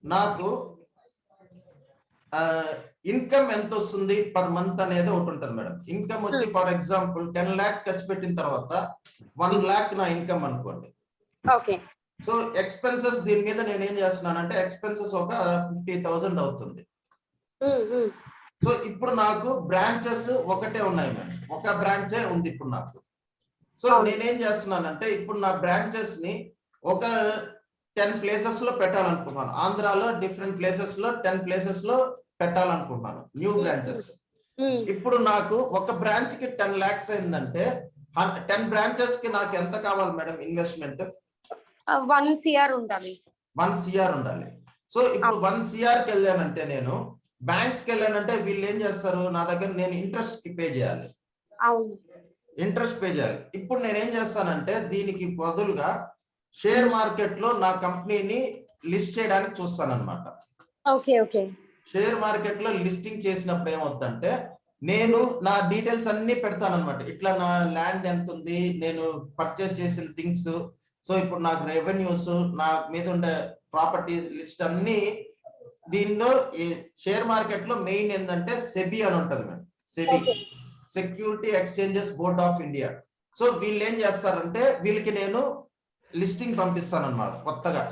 నాకు ఇన్కమ్ ఎంత వస్తుంది పర్ మంత్ అనేది ఒకటి ఉంటుంది మేడం. ఇన్కమ్ వచ్చి ఫర్ ఎగ్జాంపుల్ 10 lakhs ఖర్చు పెట్టిన తర్వాత 1 lakh నా ఇన్కమ్ అనుకోండి. సో ఎక్స్పెన్సెస్ దీని మీద నేను ఏం చేస్తున్నానంటే ఎక్స్పెన్సెస్ ఒక 50,000 అవుతుంది. సో ఇప్పుడు నాకు బ్రాంచెస్ ఒకటే ఉన్నాయి మేడం, ఒక బ్రాంచే ఉంది ఇప్పుడు నాకు. సో నేనేం చేస్తున్నానంటే ఇప్పుడు నా బ్రాంచెస్ ని ఒక 10 ప్లేసెస్ లో పెట్టాలనుకుంటున్నాను. ఆంధ్రాలో డిఫరెంట్ ప్లేసెస్ లో 10 ప్లేసెస్ లో పెట్టాలనుకుంటున్నాను, న్యూ బ్రాంచెస్. ఇప్పుడు నాకు ఒక బ్రాంచ్ కి 10 lakhs అయిందంటే 10 బ్రాంచెస్ కి నాకు ఎంత కావాలి మేడం ఇన్వెస్ట్మెంట్? 1 CR ఉండాలి. 1 CR ఉండాలి. సో ఇప్పుడు 1 CR కి వెళ్ళానంటే, నేను బ్యాంక్స్ కి వెళ్ళానంటే వీళ్ళు ఏం చేస్తారు, నా దగ్గర నేను ఇంట్రెస్ట్ కి పే చేయాలి, అవును. ఇంట్రెస్ట్ పే చేయాలి. ఇప్పుడు నేను ఏం చేస్తానంటే దీనికి బదులుగా షేర్ మార్కెట్ లో నా కంపెనీని లిస్ట్ చేయడానికి చూస్తాను అనమాట. Okay okay. షేర్ మార్కెట్ లో లిస్టింగ్ చేసినప్పుడు ఏమవుతుందంటే నేను నా డీటెయిల్స్ అన్ని పెడతాను అనమాట. ఇట్లా నా ల్యాండ్ ఎంత ఉంది, నేను పర్చేస్ చేసిన థింగ్స్, సో ఇప్పుడు నాకు రెవెన్యూస్, నా మీద ఉండే ప్రాపర్టీ లిస్ట్ అన్ని దీనిలో. ఈ షేర్ మార్కెట్ లో మెయిన్ ఏంటంటే సెబీ అని ఉంటది madam, SEBI, security exchanges board of India. So వీళ్ళు ఏం చేస్తారంటే వీళ్ళకి నేను లిస్టింగ్ పంపిస్తాను అనమాట కొత్తగా.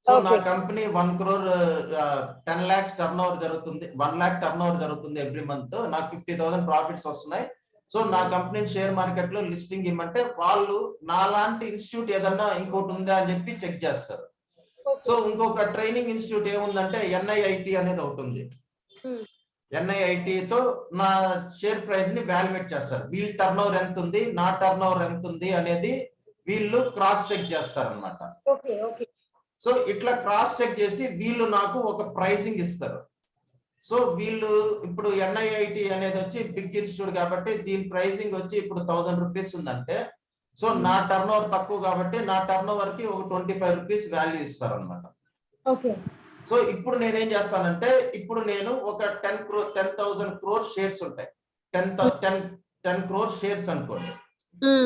సో నా company 1 crore 10 lakhs turn over జరుగుతుంది, 1 lakh టర్న్ ఓవర్ జరుగుతుంది ఎవ్రీ మంత్, నాకు 50,000 ప్రాఫిట్స్ వస్తున్నాయి. సో నా కంపెనీ షేర్ మార్కెట్ లో లిస్టింగ్ ఇమ్మంటే వాళ్ళు నాలాంటి ఇన్స్టిట్యూట్ ఏదన్నా ఇంకోటి ఉందా అని చెప్పి చెక్ చేస్తారు. సో ఇంకొక ట్రైనింగ్ ఇన్స్టిట్యూట్ ఏముందంటే NIIT అనేది ఒకటి ఉంది. NIIT తో నా షేర్ ప్రైస్ ని వాల్యుయేట్ చేస్తారు. వీళ్ళ టర్న్ ఓవర్ ఎంత ఉంది, నా టర్న్ ఓవర్ ఎంత ఉంది అనేది వీళ్ళు క్రాస్ చెక్ చేస్తారు అనమాట. సో ఇట్లా క్రాస్ చెక్ చేసి వీళ్ళు నాకు ఒక ప్రైజింగ్ ఇస్తారు. సో వీళ్ళు ఇప్పుడు NIIT అనేది వచ్చి బిగ్ ఇన్స్టిట్యూట్ కాబట్టి దీని ప్రైజింగ్ వచ్చి ఇప్పుడు 1000 రూపీస్ ఉందంటే, సో నా టర్న్ ఓవర్ తక్కువ కాబట్టి నా టర్న్ ఓవర్ కి ఒక 25 రూపీస్ వాల్యూ ఇస్తారు అనమాట. సో ఇప్పుడు నేనేం చేస్తానంటే, ఇప్పుడు నేను ఒక 10,000 crore షేర్స్ ఉంటాయి, 10 crore షేర్స్ అనుకోండి.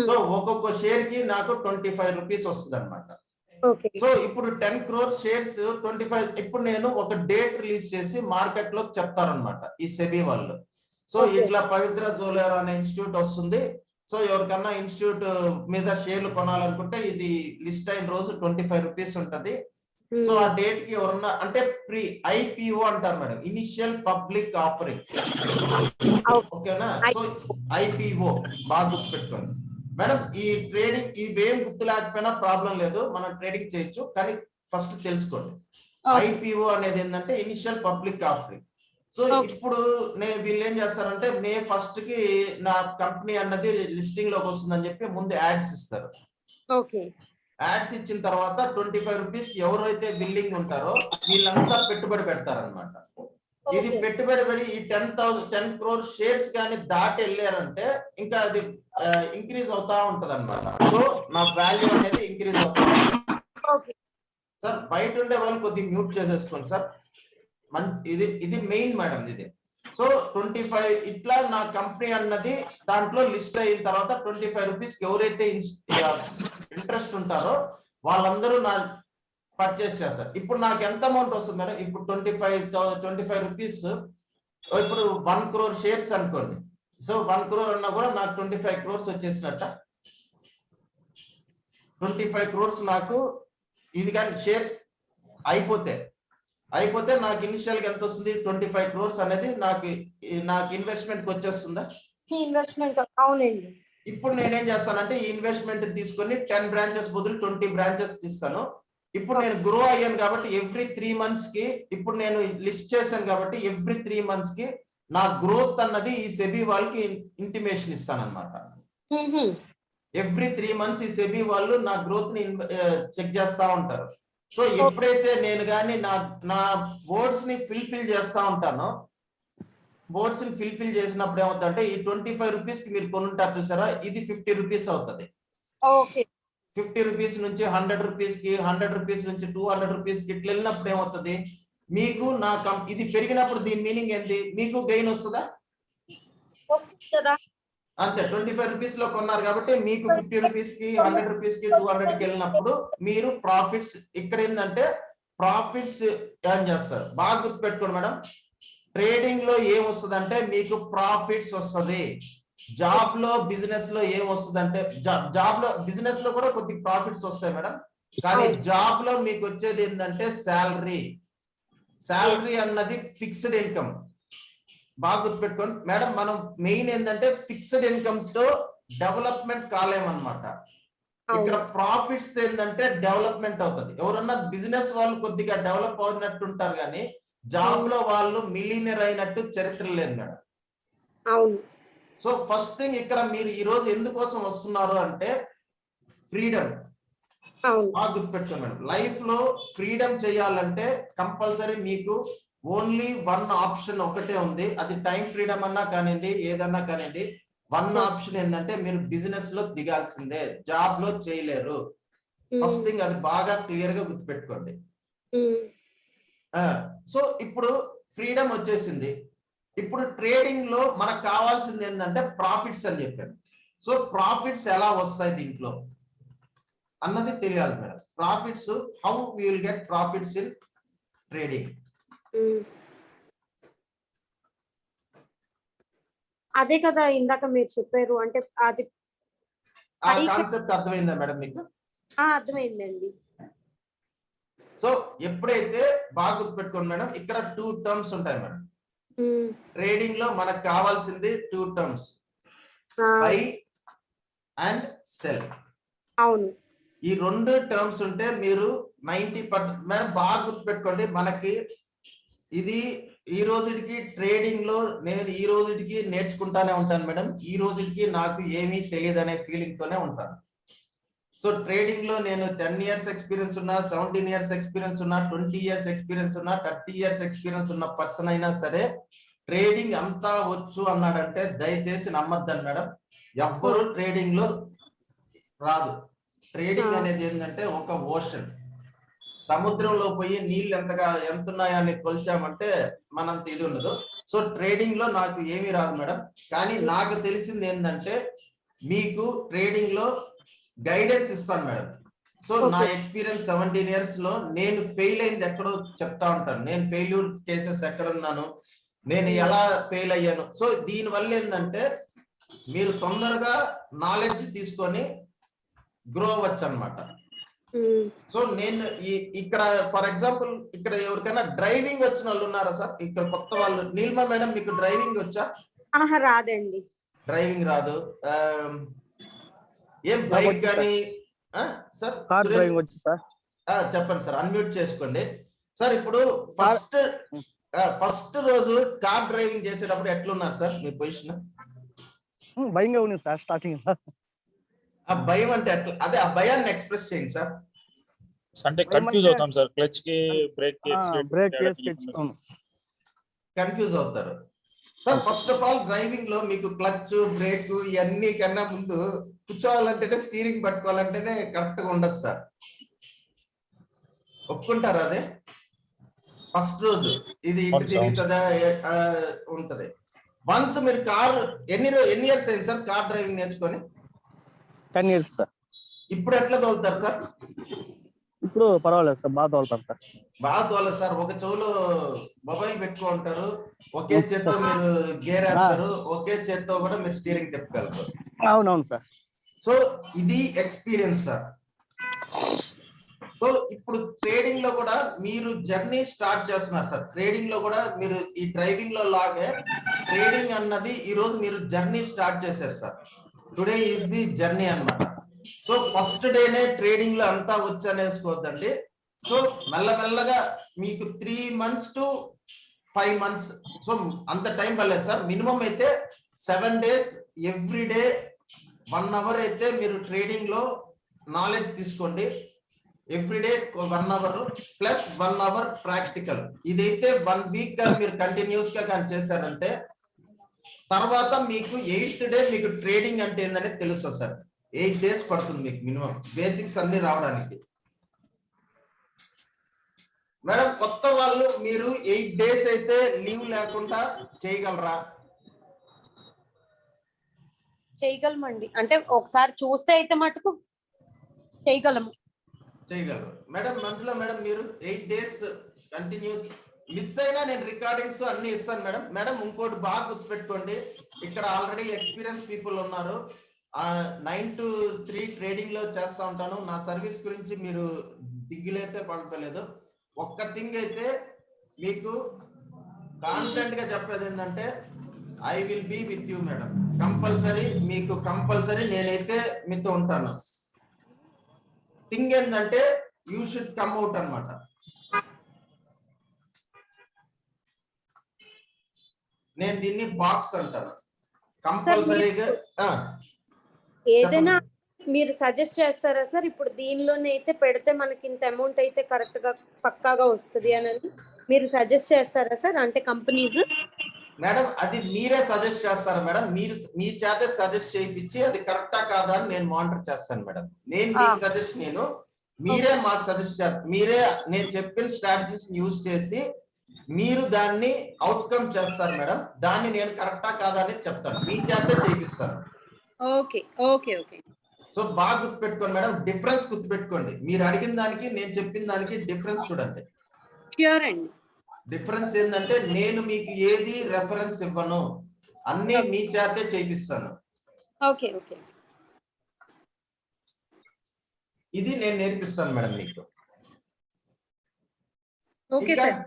సో ఒక్కొక్క షేర్ కి నాకు 25 రూపీస్ వస్తుంది అనమాట. సో ఇప్పుడు 10 crore షేర్స్ 25, ఇప్పుడు నేను ఒక డేట్ రిలీజ్ చేసి మార్కెట్ లో చెప్తారనమాట ఈ సెబీ వాళ్ళు. సో ఇట్లా పవిత్ర జ్యువెలర్ అనే ఇన్స్టిట్యూట్ వస్తుంది. సో ఎవరికన్నా ఇన్స్టిట్యూట్ మీద షేర్లు కొనాలనుకుంటే ఇది లిస్ట్ అయిన రోజు 25 రూపీస్ ఉంటది. సో ఆ డేట్ కి ఎవరన్నా అంటే ప్రీ IPO అంటారు మేడం, ఇనిషియల్ పబ్లిక్ ఆఫరింగ్, ఓకేనా? సో IPO బాగా గుర్తుపెట్టుకోండి మేడం. ఈ ట్రేడింగ్ ఇవేం గుర్తు లేకపోయినా ప్రాబ్లం లేదు, మనం ట్రేడింగ్ చేయొచ్చు, కానీ ఫస్ట్ తెలుసుకోండి IPO అనేది ఏంటంటే ఇనిషియల్ పబ్లిక్ ఆఫరింగ్. సో ఇప్పుడు వీళ్ళు ఏం చేస్తారంటే May 1st కి నా కంపెనీ అన్నది లిస్టింగ్ లోకి వస్తుందని చెప్పి ముందు యాడ్స్ ఇస్తారు. యాడ్స్ ఇచ్చిన తర్వాత 25 రూపీస్ కి ఎవరైతే బిల్లింగ్ ఉంటారో వీళ్ళంతా పెట్టుబడి పెడతారనమాట. ఇది పెట్టుబడి పెడి ఈ 10 crore షేర్స్ కానీ దాటి వెళ్ళారంటే ఇంకా అది ఇంక్రీజ్ అవుతా ఉంటది అనమాట. సో నా వాల్యూ అనేది ఇంక్రీజ్ అవుతా ఉంటుంది. సార్ బయట ఉండే వాళ్ళు కొద్దిగా మ్యూట్ చేసేసుకోండి సార్. ఇది మెయిన్ మేడం ఇది. సో 25 ఇట్లా నా కంపెనీ అన్నది దాంట్లో లిస్ట్ అయిన తర్వాత 25 రూపీస్ కి ఎవరైతే ఇంట్రెస్ట్ ఉంటారో వాళ్ళందరూ నా పర్చేస్ చేస్తారు. ఇప్పుడు నాకు ఎంత అమౌంట్ వస్తుంది మేడం? ఇప్పుడు 25 రూపీస్, ఇప్పుడు 1 crore షేర్స్ అనుకోండి. సో 1 crore అన్నా కూడా నాకు 25 crores వచ్చేసినట్ట. 25 crores నాకు ఇది కానీ షేర్స్ అయిపోతే నాకు ఇనిషియల్ గా ఎంత వస్తుంది? 25 crores అనేది నాకు ఇన్వెస్ట్మెంట్ కి వచ్చేస్తుందా? అవునండి. ఇప్పుడు నేనేం చేస్తానంటే ఈ ఇన్వెస్ట్మెంట్ తీసుకొని 10 బ్రాంచెస్ బదులు 20 బ్రాంచెస్ తీస్తాను. ఇప్పుడు నేను గ్రో అయ్యాను కాబట్టి ఎవ్రీ 3 months కి, ఇప్పుడు నేను లిస్ట్ చేశాను కాబట్టి ఎవ్రీ 3 months కి నా గ్రోత్ అన్నది ఈ సెబీ వాళ్ళకి ఇంటిమేషన్ ఇస్తాను అనమాట. ఎవ్రీ 3 months ఈ సెబీ వాళ్ళు నా గ్రోత్ ని చెక్ చేస్తా ఉంటారు. సో ఎప్పుడైతే నేను కానీ నా వర్డ్స్ ని ఫిల్ఫిల్ చేస్తా ఉంటానో, వర్డ్స్ ని ఫిల్ఫిల్ చేసినప్పుడు ఏమవుతుందంటే ఈ 25 రూపీస్ కి మీరు కొనుంటారు చూసారా, ఇది 50 రూపీస్ అవుతుంది. 50 రూపీస్ నుంచి 100 రూపీస్ కి, 100 రూపీస్ నుంచి 200 రూపీస్ కి ఇట్లా వెళ్ళినప్పుడు ఏమవుతుంది మీకు? ఇది పెరిగినప్పుడు దీని మీనింగ్ ఏంటి? మీకు గెయిన్ వస్తుందా? అంతే. 25 రూపీస్ లో కొన్నారు కాబట్టి మీకు 50 రూపీస్ కి, 100 రూపీస్ కి, 200 కి వెళ్ళినప్పుడు మీరు ప్రాఫిట్స్, ఇక్కడ ఏంటంటే ప్రాఫిట్స్ ఏం చేస్తారు బాగా గుర్తుపెట్టుకోండి మేడం. ట్రేడింగ్ లో ఏం వస్తుంది అంటే మీకు ప్రాఫిట్స్ వస్తుంది. జాబ్ లో బిజినెస్ లో ఏం వస్తుంది అంటే జాబ్ లో బిజినెస్ లో కూడా కొద్దిగా ప్రాఫిట్స్ వస్తాయి మేడం, కానీ జాబ్ లో మీకు వచ్చేది ఏంటంటే శాలరీ అన్నది ఫిక్స్డ్ ఇన్కమ్. బాగా గుర్తుపెట్టుకోండి మేడం. మనం మెయిన్ ఏంటంటే ఫిక్స్డ్ ఇన్కమ్ తో డెవలప్మెంట్ కాలేమన్నమాట. ఇక్కడ అవును ప్రాఫిట్స్ ఏంటంటే డెవలప్మెంట్ అవుతుంది. ఎవరన్నా బిజినెస్ వాళ్ళు కొద్దిగా డెవలప్ అవుతున్నట్టు ఉంటారు కానీ జాబ్ లో వాళ్ళు మిలియనర్ అయినట్టు చరిత్ర లేదు మేడం. అవును సో ఫస్ట్ థింగ్ ఇక్కడ మీరు ఈ రోజు ఎందుకోసం వస్తున్నారు అంటే ఫ్రీడమ్. అవును బాగా గుర్తుపెట్టుకోండి మేడం, లైఫ్ లో ఫ్రీడమ్ చేయాలంటే కంపల్సరీ మీకు ఓన్లీ వన్ ఆప్షన్ ఒకటే ఉంది. అది టైం ఫ్రీడమ్ అన్నా కానివ్వండి, ఏదన్నా కానివ్వండి. వన్ ఆప్షన్ ఏంటంటే మీరు బిజినెస్ లో దిగాల్సిందే, జాబ్ లో చేయలేరు. ఫస్ట్ థింగ్ అది బాగా క్లియర్ గా గుర్తుపెట్టుకోండి. సో ఇప్పుడు ఫ్రీడమ్ వచ్చేసింది. ఇప్పుడు ట్రేడింగ్ లో మనకు కావాల్సింది ఏంటంటే ప్రాఫిట్స్ అని చెప్పాను. సో ప్రాఫిట్స్ ఎలా వస్తాయి దీంట్లో అన్నది తెలియాలి మేడం. Profits, how we will get profits in trading. అదే కదా ఇందాక మీరు చెప్పారు, అంటే అది ఆ కాన్సెప్ట్ అర్థమైందా మేడం మీకు? అర్థమైందండి. సో ఎప్పుడైతే బాగా గుర్తుపెట్టుకోండి మేడం, ఇక్కడ 2 టర్మ్స్ ఉంటాయి మేడం. ట్రేడింగ్ లో మనకు కావాల్సింది 2 టర్మ్స్, బై అండ్ సెల్. అవును ఈ 2 టర్మ్స్ ఉంటే మీరు 90% మేడం బాగా గుర్తుపెట్టుకోండి. మనకి ఇది ఈ రోజుకి ట్రేడింగ్ లో నేను ఈ రోజుకి నేర్చుకుంటానే ఉంటాను మేడం. ఈ రోజుకి నాకు ఏమీ తెలియదు అనే ఫీలింగ్ తోనే ఉంటాను. సో ట్రేడింగ్ లో నేను 10 ఇయర్స్ ఎక్స్పీరియన్స్ ఉన్నా, 17 ఇయర్స్ ఎక్స్పీరియన్స్ ఉన్నా, 20 ఇయర్స్ ఎక్స్పీరియన్స్ ఉన్నా, 30 ఇయర్స్ ఎక్స్పీరియన్స్ ఉన్న పర్సన్ అయినా సరే ట్రేడింగ్ అంతా వచ్చు అన్నాడంటే దయచేసి నమ్మద్దని మేడం. ఎవ్వరు ట్రేడింగ్ లో రాదు. ట్రేడింగ్ అనేది ఏంటంటే ఒక ఓషన్. సముద్రంలో పోయి నీళ్ళు ఎంత ఉన్నాయని కొలిచామంటే మనంత ఇది ఉండదు. సో ట్రేడింగ్ లో నాకు ఏమీ రాదు మేడం. కానీ నాకు తెలిసింది ఏంటంటే మీకు ట్రేడింగ్ లో గైడెన్స్ ఇస్తాను మేడం. సో నా ఎక్స్పీరియన్స్ 17 ఇయర్స్ లో నేను ఫెయిల్ అయింది ఎక్కడో చెప్తా ఉంటాను. నేను ఫెయిల్యూర్ కేసెస్ ఎక్కడున్నాను, నేను ఎలా ఫెయిల్ అయ్యాను. సో దీని వల్ల ఏంటంటే మీరు తొందరగా నాలెడ్జ్ తీసుకొని గ్రో అవ్వచ్చు అనమాట. సో నేను ఇక్కడ ఫర్ ఎగ్జాంపుల్ ఇక్కడ ఎవరికైనా డ్రైవింగ్ వచ్చిన వాళ్ళు ఉన్నారా సార్? ఇక్కడ కొత్త వాళ్ళు. నీలిమా మేడం మీకు డ్రైవింగ్ వచ్చా? రాదండి. డ్రైవింగ్ రాదు. ఏం బైక్ కానీ సార్? కార్ డ్రైవింగ్ వచ్చి సార్. చెప్పండి సార్, అన్మ్యూట్ చేసుకోండి సార్. ఇప్పుడు ఫస్ట్ రోజు కార్ డ్రైవింగ్ చేసేటప్పుడు ఎట్లున్నారు సార్ మీ పొజిషన్? భయంగా ఉంది సార్ స్టార్టింగ్. ఆ భయం అంటే ఎట్లా, అదే ఆ భయాన్ని ఎక్స్ప్రెస్ చేయండి సార్. అంటే కన్ఫ్యూజ్ అవుతాం సార్, క్లచ్ కి బ్రేక్ కి కన్ఫ్యూజ్ అవుతారు sir. First of all driving లో మీకు క్లచ్, బ్రేక్ ఇవన్నీ కన్నా ముందు కూర్చోవాలంటేనే, స్టీరింగ్ పట్టుకోవాలంటేనే కరెక్ట్ గా ఉండదు సార్. ఒప్పుకుంటారు అదే? ఫస్ట్ రోజు ఇది ఇంటి తిరుగుతుందా ఉంటది. వన్స్ మీరు కార్ ఎన్ని ఇయర్స్ అయింది సార్ కార్ డ్రైవింగ్ నేర్చుకొని? 10 ఇయర్స్ సార్. ఇప్పుడు ఎట్లా తోలుతారు సార్? ఇప్పుడు పర్వాలేదు సార్, బాగా తోలుతారు సార్. బాగా తోలరు సార్. ఒక చెవులో మొబైల్ పెట్టుకుంటారు, ఒకే చేత్తో మీరు గేర్ వేస్తారు, ఒకే చేత్తో కూడా మీరు స్టీరింగ్ తిప్పగలరు. అవునవును సార్. సో ఇది ఎక్స్పీరియన్స్ సార్. సో ఇప్పుడు ట్రేడింగ్ లో కూడా మీరు జర్నీ స్టార్ట్ చేస్తున్నారు సార్. ట్రేడింగ్ లో కూడా మీరు ఈ డ్రైవింగ్ లో లాగే ట్రేడింగ్ అన్నది ఈ రోజు మీరు జర్నీ స్టార్ట్ చేశారు sir. Today is the journey అన్నమాట. సో ఫస్ట్ డేనే ట్రేడింగ్ లో అంతా వచ్చి అనేసుకోవద్దండి. సో మెల్లమెల్లగా మీకు 3 months to 5 months, సో అంత టైం పర్లేదు సార్. మినిమం అయితే 7 days ఎవ్రీ డే 1 hour అయితే మీరు ట్రేడింగ్ లో నాలెడ్జ్ తీసుకోండి. Everyday 1 hour plus 1 hour practical. ఇదైతే 1 week గా మీరు కంటిన్యూస్ గా కానీ చేశారంటే తర్వాత మీకు 8th day మీకు ట్రేడింగ్ అంటే ఏంటనే తెలుస్తుంది సార్. 8 days పడుతుంది మీకు మినిమం బేసిక్స్ అన్ని రావడానికి. మేడం కొత్త వాళ్ళు మీరు 8 days అయితే లీవ్ లేకుండా చేయగలరా? చేయగలమండి, అంటే ఒకసారి చూస్తే అయితే మటుకు చేయగలము. చేయగలరు మేడం. మంత్లో మేడం మీరు 8 days కంటిన్యూస్ మిస్ అయినా నేను రికార్డింగ్స్ అన్ని ఇస్తాను మేడం. మేడం ఇంకోటి బాగా గుర్తుపెట్టుకోండి, ఇక్కడ ఆల్రెడీ ఎక్స్పీరియన్స్ పీపుల్ ఉన్నారు. 9 to 3 ట్రేడింగ్ లో చేస్తా ఉంటాను. నా సర్వీస్ గురించి మీరు దిగులైతే పడతలేదు. ఒక్క థింగ్ అయితే మీకు కాన్ఫిడెంట్ గా చెప్పేది ఏంటంటే I will be with you madam. Compulsory మీకు కంపల్సరీ నేనైతే మీతో ఉంటాను. థింగ్ ఏంటంటే యూ షుడ్ కమ్ అవుట్ అన్నమాట. నేను దీన్ని బాక్స్ అంటాను కంపల్సరీగా. ఏదైనా మీరు సజెస్ట్ చేస్తారా సార్? ఇప్పుడు దీనిలోనే అయితే పెడితే మనకి ఇంత అమౌంట్ అయితే కరెక్ట్ గా పక్కాగా వస్తుంది అని మీరు సజెస్ట్ చేస్తారా సార్? అంటే కంపెనీస్ మేడం అది మీరే సజెస్ట్ చేస్తారు మేడం. మీరు మీ చేత సజెస్ట్ చేయించి అది కరెక్టా కాదా అని నేను మానిటర్ చేస్తాను మేడం. నేను మీకు సజెస్ట్ మీరే మాకు సజెస్ట్ చేస్తారు. మీరే నేను చెప్పిన స్ట్రాటజీస్ యూజ్ చేసి మీరు దాన్ని అవుట్కమ్ చేస్తారు మేడం. దాన్ని నేను కరెక్టా కాదా అని చెప్తాను, మీ చేత చేయిస్తాను. Okay okay okay. సో బాగా గుర్తుపెట్టుకోండి మేడం, డిఫరెన్స్ గుర్తుపెట్టుకోండి. మీరు అడిగిన దానికి నేను చెప్పిన దానికి డిఫరెన్స్ చూడండి. ష్యూర్ అండి. డిఫరెన్స్ ఏంటంటే నేను మీకు ఏది రెఫరెన్స్ ఇవ్వను, అన్ని మీ చేతే చేపిస్తాను. Okay okay. ఇది నేను నేర్పిస్తాను మేడం మీకు. Okay sir.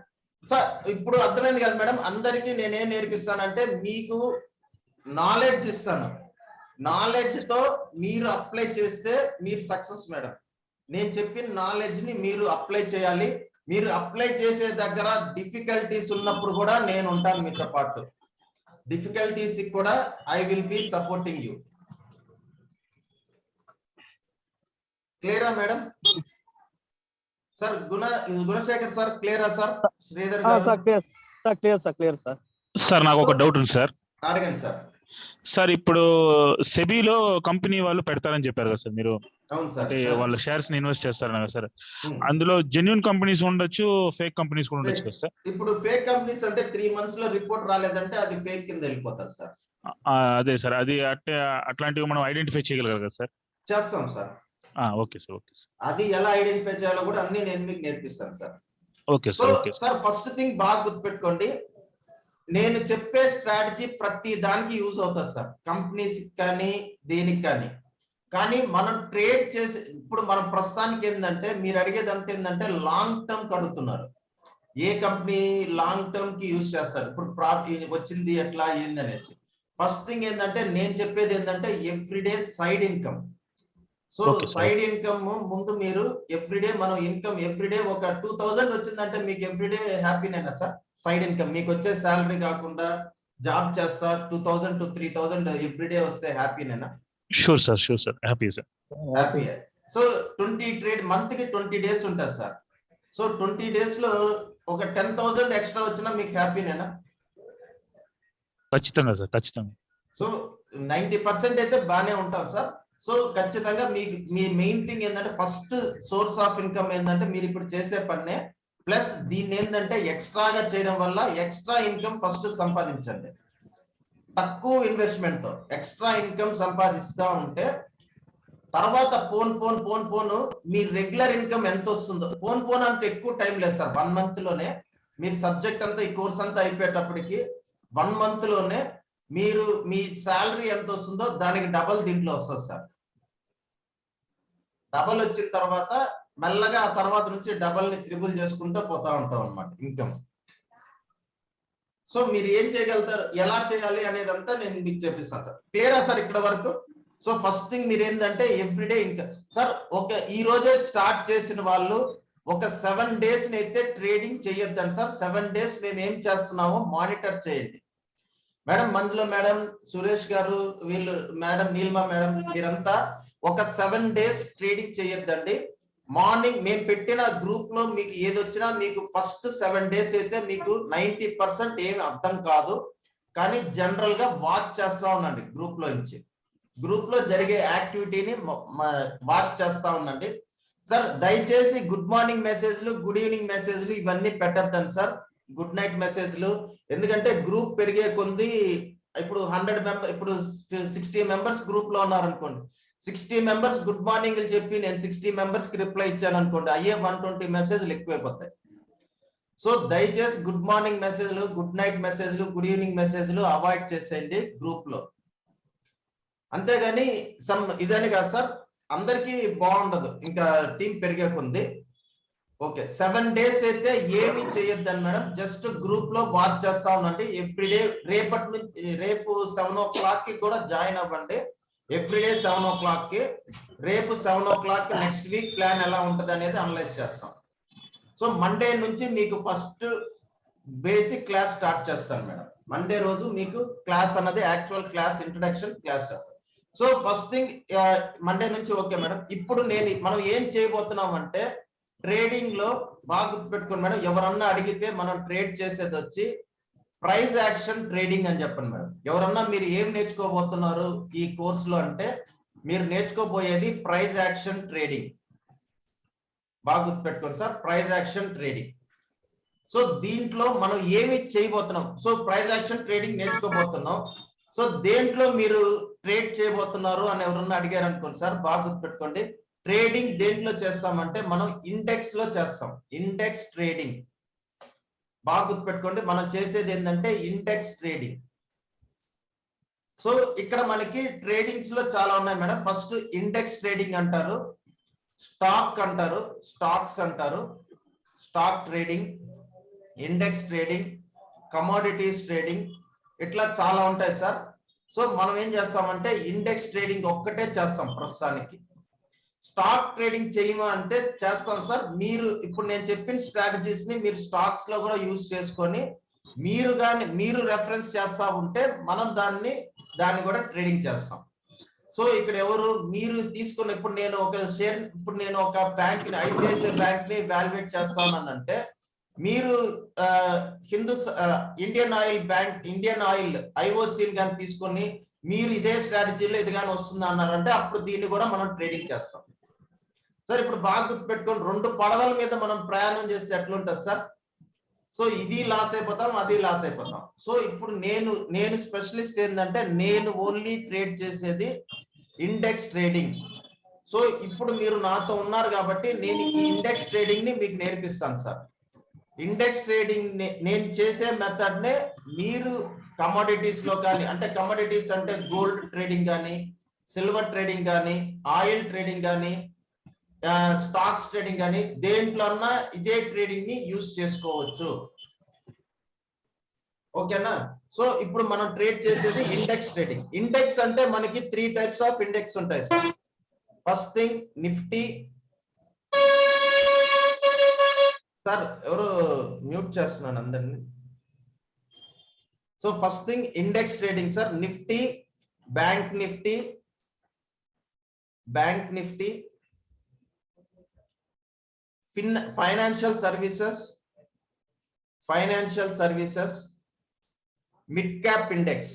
సార్ ఇప్పుడు అర్థమైంది కదా మేడం, అందరికీ నేనేం నేర్పిస్తానంటే మీకు నాలెడ్జ్ ఇస్తాను. నాలెడ్జ్ తో మీరు అప్లై చేస్తే మీరు సక్సెస్ మేడం. నేను చెప్పిన నాలెడ్జ్ ని మీరు అప్లై చేయాలి. మీరు అప్లై చేసే దగ్గర డిఫికల్టీస్ ఉన్నప్పుడు కూడా నేను ఉంటాను మీతో పాటు. డిఫికల్టీస్ కూడా I will be supporting you. క్లియరా మేడం? సార్ గుణశేఖర్ సార్ క్లియరా sir? Sridhar garu clear sir. Sir నాకు ఒక డౌట్ ఉంది సార్. అడగండి సార్. సార్ ఇప్పుడు సెబీలో కంపెనీ వాళ్ళు పెడతారని చెప్పారు కదా సార్ మీరు. అవును సార్. అంటే వాళ్ళ షేర్స్ ని ఇన్వెస్ట్ చేస్తారని కదా సార్. అందులో జెన్యూన్ కంపెనీస్ ఉండొచ్చు, ఫేక్ కంపెనీస్ కూడా ఉండొచ్చు కదా సార్. ఇప్పుడు ఫేక్ కంపెనీస్ అంటే 3 months లో రిపోర్ట్ రాలేదంటే అది ఫేక్ కింద వెళ్ళిపోతారు సార్. అదే సార్, అది అట్లాంటివి మనం ఐడెంటిఫై చేయగలగాలి కదా సార్? చేస్తాం sir. Okay sir, okay sir. అది ఎలా ఐడెంటిఫై చేయాలో కూడా అన్ని నేను మీకు నేర్పిస్తాను sir. Okay sir, okay sir. First thing బాగా గుర్తుపెట్టుకోండి, నేను చెప్పే స్ట్రాటజీ ప్రతి దానికి యూజ్ అవుతుంది సార్, కంపెనీస్ కానీ దేనికి కానీ. కానీ మనం ట్రేడ్ చేసి ఇప్పుడు మనం ప్రస్తుతానికి ఏంటంటే మీరు అడిగేది అంత ఏంటంటే లాంగ్ టర్మ్ అడుగుతున్నారు. ఏ కంపెనీ లాంగ్ టర్మ్ కి యూజ్ చేస్తారు, ఇప్పుడు ప్రాఫిట్ వచ్చింది ఎట్లా ఏంది అనేసి. ఫస్ట్ థింగ్ ఏంటంటే నేను చెప్పేది ఏంటంటే everyday side income. So side income ముందు మీరు ఎవ్రీడే మనం ఇన్కమ్ ఎవ్రీడే ఒక 2000 వచ్చిందంటే మీకు ఎవ్రీడే హ్యాపీనేనా సార్? సైడ్ ఇన్కమ్ మీకు వచ్చే శాలరీ కాకుండా జాబ్ చేస్తా 2000 to 3000 ఎవ్రీడే వస్తే హ్యాపీనేనా? Sure sir, sure sir, happy sir. Happy. So 20 trade month కి 20 days ఉంటుంది సార్. సో 20 days లో ఒక 10,000 ఎక్స్ట్రా వచ్చినా మీకు హ్యాపీనేనా? ఖచ్చితంగా సార్, ఖచ్చితంగా. సో 90% అయితే బాగానే ఉంటాం సార్. సో ఖచ్చితంగా మీ మెయిన్ థింగ్ ఏంటంటే ఫస్ట్ సోర్స్ ఆఫ్ ఇన్కమ్ ఏంటంటే మీరు ఇప్పుడు చేసే పన్నే, ప్లస్ దీన్ని ఏంటంటే ఎక్స్ట్రాగా చేయడం వల్ల ఎక్స్ట్రా ఇన్కమ్ ఫస్ట్ సంపాదించండి. తక్కువ ఇన్వెస్ట్మెంట్ తో ఎక్స్ట్రా ఇన్కమ్ సంపాదిస్తా ఉంటే తర్వాత పోను మీ రెగ్యులర్ ఇన్కమ్ ఎంత వస్తుందో పోన్ అంటే ఎక్కువ టైం లేదు సార్. 1 month లోనే మీరు సబ్జెక్ట్ అంతా ఈ కోర్స్ అంతా అయిపోయేటప్పటికి 1 month లోనే మీరు మీ శాలరీ ఎంత వస్తుందో దానికి డబల్ దీంట్లో వస్తుంది సార్. డబల్ వచ్చిన తర్వాత మెల్లగా ఆ తర్వాత నుంచి డబల్ ని త్రిబుల్ చేసుకుంటూ పోతా ఉంటాం అన్నమాట ఇన్కమ్. సో మీరు ఏం చేయగలుగుతారు, ఎలా చేయాలి అనేదంతా నేను మీకు చెప్పిస్తాను సార్. క్లియరా సార్ ఇక్కడ వరకు? సో ఫస్ట్ థింగ్ మీరు ఏంటంటే ఎవ్రీడే ఇన్కమ్ సార్. ఈ రోజే స్టార్ట్ చేసిన వాళ్ళు ఒక 7 days అయితే ట్రేడింగ్ చేయొద్దండి సార్. 7 days మేము ఏం చేస్తున్నామో మానిటర్ చేయండి మేడం. మంజుల మేడం, సురేష్ గారు, వీళ్ళు మేడం, నీలిమా మేడం, మీరంతా ఒక 7 days ట్రేడింగ్ చేయొద్దండి. మార్నింగ్ మేము పెట్టిన గ్రూప్ లో మీకు ఏది వచ్చినా మీకు ఫస్ట్ 7 days అయితే మీకు 90% ఏమి అర్థం కాదు. కానీ జనరల్ గా వాచ్ చేస్తా ఉండండి. గ్రూప్ లో జరిగే యాక్టివిటీని వాచ్ చేస్తా ఉండండి సార్. దయచేసి గుడ్ మార్నింగ్ మెసేజ్లు, గుడ్ ఈవినింగ్ మెసేజ్లు ఇవన్నీ పెట్టద్దండి సార్. గుడ్ నైట్ మెసేజ్లు, ఎందుకంటే గ్రూప్ పెరిగే కొద్ది ఇప్పుడు 100 మెంబర్ ఇప్పుడు 60 members గ్రూప్ లో ఉన్నారనుకోండి, 60 members గుడ్ మార్నింగ్ చెప్పి నేను 60 members కి రిప్లై ఇచ్చాను అనుకోండి, అయ్యే 120 మెసేజ్లు ఎక్కువైపోతాయి. సో దయచేసి గుడ్ మార్నింగ్ మెసేజ్లు, గుడ్ నైట్ మెసేజ్లు, గుడ్ ఈవినింగ్ మెసేజ్లు అవాయిడ్ చేసేయండి గ్రూప్ లో. అంతేగాని ఇదని కాదు సార్, అందరికీ బాగుండదు ఇంకా టీం పెరిగే కొంది. ఓకే 7 days అయితే ఏమి చేయొద్దని మేడం, జస్ట్ గ్రూప్ లో వాచ్ చేస్తా ఉండండి ఎవ్రీడే. రేపు 7 o'clock కి కూడా జాయిన్ అవ్వండి. ఎవ్రీడే 7 o'clock కి, రేపు 7 o'clock నెక్స్ట్ వీక్ ప్లాన్ ఎలా ఉంటుంది అనేది అనలైజ్ చేస్తాం. సో మండే నుంచి మీకు ఫస్ట్ బేసిక్ క్లాస్ స్టార్ట్ చేస్తాను మేడం. మండే రోజు మీకు క్లాస్ అన్నది యాక్చువల్ క్లాస్ ఇంట్రడక్షన్ క్లాస్ చేస్తాను. సో ఫస్ట్ థింగ్ మండే నుంచి ఓకే మేడం. ఇప్పుడు మనం ఏం చేయబోతున్నాం అంటే ట్రేడింగ్ లో బాగా గుర్తుపెట్టుకోండి మేడం. ఎవరన్నా అడిగితే మనం ట్రేడ్ చేసేది వచ్చి ప్రైజ్ యాక్షన్ ట్రేడింగ్ అని చెప్పండి మేడం. ఎవరన్నా మీరు ఏం నేర్చుకోబోతున్నారు ఈ కోర్సులో అంటే మీరు నేర్చుకోబోయేది ప్రైజ్ యాక్షన్ ట్రేడింగ్. బాగా గుర్తుపెట్టుకోండి sir, price action trading. So దీంట్లో మనం ఏమి చేయబోతున్నాం, సో ప్రైజ్ యాక్షన్ ట్రేడింగ్ నేర్చుకోబోతున్నాం. సో దేంట్లో మీరు ట్రేడ్ చేయబోతున్నారు అని ఎవరన్నా అడిగారు అనుకోండి సార్, బాగా గుర్తుపెట్టుకోండి. ట్రేడింగ్ దేంట్లో చేస్తామంటే మనం ఇండెక్స్ లో చేస్తాం. ఇండెక్స్ ట్రేడింగ్ బాగా గుర్తుపెట్టుకోండి. మనం చేసేది ఏంటంటే ఇండెక్స్ ట్రేడింగ్. సో ఇక్కడ మనకి ట్రేడింగ్స్ లో చాలా ఉన్నాయి మేడం. ఫస్ట్ ఇండెక్స్ ట్రేడింగ్ అంటారు, స్టాక్ అంటారు, స్టాక్స్ అంటారు, stock trading, index trading, commodities trading, ఇట్లా చాలా ఉంటాయి సార్. సో మనం ఏం చేస్తామంటే ఇండెక్స్ ట్రేడింగ్ ఒక్కటే చేస్తాం ప్రస్తుతానికి. స్టాక్ ట్రేడింగ్ చేయమా అంటే చేస్తాం సార్. మీరు ఇప్పుడు నేను చెప్పిన స్ట్రాటజీస్ ని మీరు స్టాక్స్ లో కూడా యూజ్ చేసుకొని మీరు రెఫరెన్స్ చేస్తా ఉంటే మనం దాన్ని కూడా ట్రేడింగ్ చేస్తాం. సో ఇక్కడ ఎవరు మీరు తీసుకున్న ఇప్పుడు నేను ఒక బ్యాంక్ ని ఐసిఐసిఐ బ్యాంక్ ని వాల్యుయేట్ చేస్తానంటే మీరు ఇండియన్ ఆయిల్ ఐఓసి కానీ తీసుకొని మీరు ఇదే స్ట్రాటజీలో ఇది కానీ వస్తుంది అన్నారంటే అప్పుడు దీన్ని కూడా మనం ట్రేడింగ్ చేస్తాం సార్. ఇప్పుడు బాగా గుర్తుపెట్టుకొని 2 పడవల మీద మనం ప్రయాణం చేస్తే ఎట్లుంటుంది సార్. సో ఇది లాస్ అయిపోతాం, అది లాస్ అయిపోతాం. సో ఇప్పుడు నేను స్పెషలిస్ట్ ఏంటంటే నేను ఓన్లీ ట్రేడ్ చేసేది ఇండెక్స్ ట్రేడింగ్. సో ఇప్పుడు మీరు నాతో ఉన్నారు కాబట్టి నేను ఈ ఇండెక్స్ ట్రేడింగ్ ని మీకు నేర్పిస్తాను సార్. ఇండెక్స్ ట్రేడింగ్ నేను చేసే మెథడ్ నే మీరు కమోడిటీస్ లో కానీ, అంటే కమోడిటీస్ అంటే గోల్డ్ ట్రేడింగ్ కానీ, సిల్వర్ ట్రేడింగ్ కానీ, ఆయిల్ ట్రేడింగ్ కానీ, స్టాక్స్ ట్రేడింగ్ కానీ దేంట్లో అన్నా ఇదే ట్రేడింగ్ ని యూజ్ చేసుకోవచ్చు. ఓకేనా. సో ఇప్పుడు మనం ట్రేడ్ చేసేది ఇండెక్స్ ట్రేడింగ్. ఇండెక్స్ అంటే మనకి 3 టైప్స్ ఆఫ్ ఇండెక్స్ ఉంటాయి sir. First thing Nifty. Sir ఎవరు మ్యూట్ చేస్తున్నాను అందరినీ. So first thing index trading sir. Nifty, bank Nifty, financial services, mid cap index.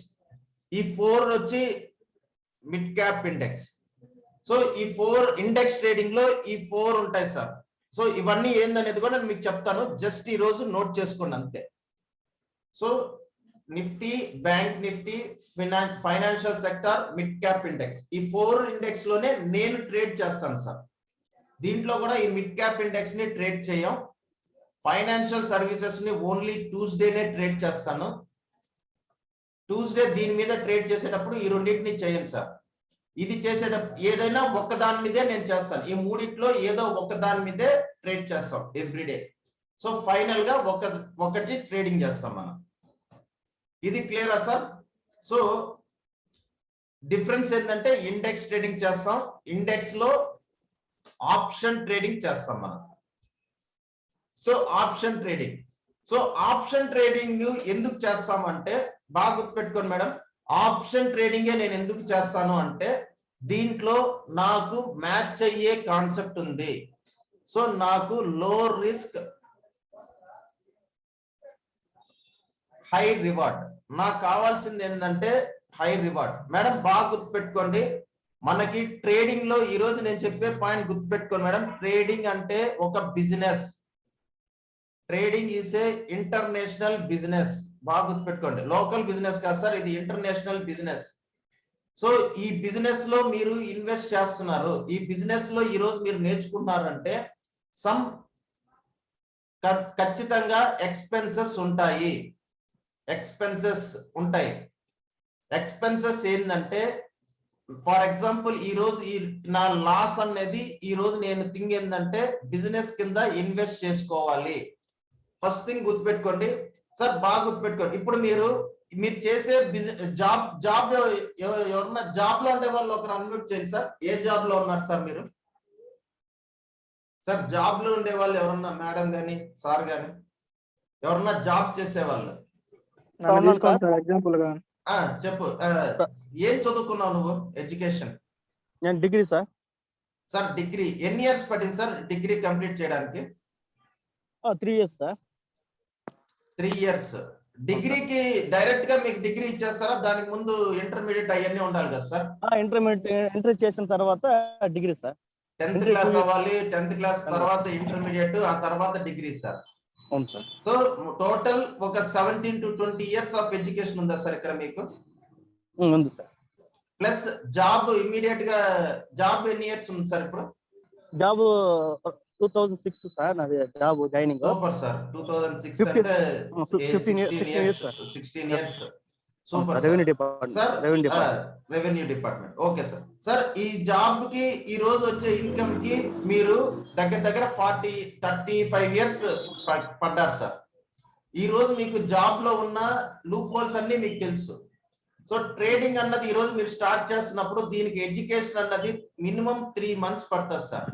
ఈ 4 వచ్చి మిడ్ క్యాప్ ఇండెక్స్. సో ఈ 4 ఇండెక్స్ ట్రేడింగ్ లో ఈ 4 ఉంటాయి సార్. సో ఇవన్నీ ఏందనేది కూడా నేను మీకు చెప్తాను, జస్ట్ ఈ రోజు నోట్ చేసుకోండి అంతే. So Nifty, bank Nifty, financial sector, mid cap index, ఈ 4 ఇండెక్స్ లోనే నేను ట్రేడ్ చేస్తాను సార్. దీంట్లో కూడా ఈ మిడ్ క్యాప్ ఇండెక్స్ ని ట్రేడ్ చేయం. ఫైనాన్షియల్ సర్వీసెస్ ని ఓన్లీ ట్యూస్డేనే ట్రేడ్ చేస్తాను. ట్యూస్డే దీని మీద ట్రేడ్ చేసేటప్పుడు ఈ రెండింటిని చేయను సార్. ఇది చేసేటప్పుడు ఏదైనా ఒక్క దాని మీదే నేను చేస్తాను. ఈ మూడిట్లో ఏదో ఒక్క దాని మీదే ట్రేడ్ చేస్తాం ఎవ్రీడే. సో ఫైనల్ గా ఒకటి ట్రేడింగ్ చేస్తాం మనం. ఇది క్లియరా సార్. సో డిఫరెన్స్ ఏంటంటే ఇండెక్స్ ట్రేడింగ్ చేస్తాం, ఇండెక్స్ లో ఆప్షన్ ట్రేడింగ్ చేస్తాం మనం. సో ఆప్షన్ ట్రేడింగ్ ఎందుకు చేస్తామంటే బాగా గుర్తుపెట్టుకోండి మేడం. ఆప్షన్ ట్రేడింగే నేను ఎందుకు చేస్తాను అంటే దీంట్లో నాకు మ్యాచ్ అయ్యే కాన్సెప్ట్ ఉంది. సో నాకు లో రిస్క్ హై రివార్డ్. నాకు కావాల్సింది ఏంటంటే హై రివార్డ్. మేడం బాగా గుర్తుపెట్టుకోండి, మనకి ట్రేడింగ్ లో ఈ రోజు నేను చెప్పే పాయింట్ గుర్తుపెట్టుకోండి మేడం. ట్రేడింగ్ అంటే ఒక business. Trading is a international business. బాగా గుర్తుపెట్టుకోండి, లోకల్ బిజినెస్ కాదు సార్, ఇది ఇంటర్నేషనల్ బిజినెస్. సో ఈ బిజినెస్ లో మీరు ఇన్వెస్ట్ చేస్తున్నారు, ఈ బిజినెస్ లో ఈ రోజు మీరు నేర్చుకుంటున్నారంటే ఖచ్చితంగా ఎక్స్పెన్సెస్ ఉంటాయి. ఎక్స్పెన్సెస్ ఏంటంటే ఫర్ ఎగ్జాంపుల్ ఈ రోజు నా లాస్ అనేది ఈ రోజు నేను థింగ్ ఏంటంటే బిజినెస్ కింద ఇన్వెస్ట్ చేసుకోవాలి. ఫస్ట్ థింగ్ గుర్తుపెట్టుకోండి సార్, బాగా గుర్తుపెట్టుకోండి. ఇప్పుడు మీరు మీరు చేసే జాబ్ ఎవరన్నా జాబ్ లో ఉండే వాళ్ళు ఒకరు అన్మ్యూట్ చేయండి సార్. ఏ జాబ్ లో ఉన్నారు సార్ మీరు? సార్ జాబ్ లో ఉండే వాళ్ళు ఎవరన్నా, మేడం గాని సార్ గాని ఎవరన్నా జాబ్ చేసే వాళ్ళు ఎగ్జాంపుల్ గా చెప్పు. ఏం చదువుకున్నావు నువ్వు? ఎడ్యుకేషన్? నేను డిగ్రీ సార్. సార్ డిగ్రీ ఎన్ని ఇయర్స్ పట్టింది సార్ డిగ్రీ కంప్లీట్ చేయడానికి? 3 years సార్. 3 years. డిగ్రీకి డైరెక్ట్ గా మీకు డిగ్రీ ఇచ్చేస్తారా? దానికి ముందు ఇంటర్మీడియట్ అవన్నీ ఉండాలి కదా సార్? ఇంటర్మీడియట్ ఎంట్రీ చేసిన తర్వాత డిగ్రీ సార్. 10th క్లాస్ అవ్వాలి, 10th క్లాస్ తర్వాత ఇంటర్మీడియట్, ఆ తర్వాత డిగ్రీ సార్. అవును సార్. సో టోటల్ ఒక 17 to 20 years ఆఫ్ ఎడ్యుకేషన్ ఉందా సార్ ఇక్కడ మీకు? ఉంది సార్. ప్లస్ జాబ్ ఇమ్మీడియట్ గా జాబ్ ఎన్ని ఇయర్స్ ఉంది సార్ ఇప్పుడు? జాబ్ 2006 సార్ నాది జాబ్ జాయినింగ్. Super sir. 2006 అంటే 16 years. Super revenue department. Sir. Revenue department. Revenue department. Okay sir. Sir ఈ జాబ్ కి ఈ రోజు వచ్చే ఇన్కమ్ కి మీరు దగ్గర 35 years పడ్డారు సార్. ఈ రోజు మీకు జాబ్ లో ఉన్న లూప్ హోల్స్ అన్ని మీకు తెలుసు. సో ట్రేడింగ్ అన్నది ఈ రోజు మీరు స్టార్ట్ చేస్తున్నప్పుడు దీనికి ఎడ్యుకేషన్ అన్నది మినిమం 3 months పడుతుంది సార్.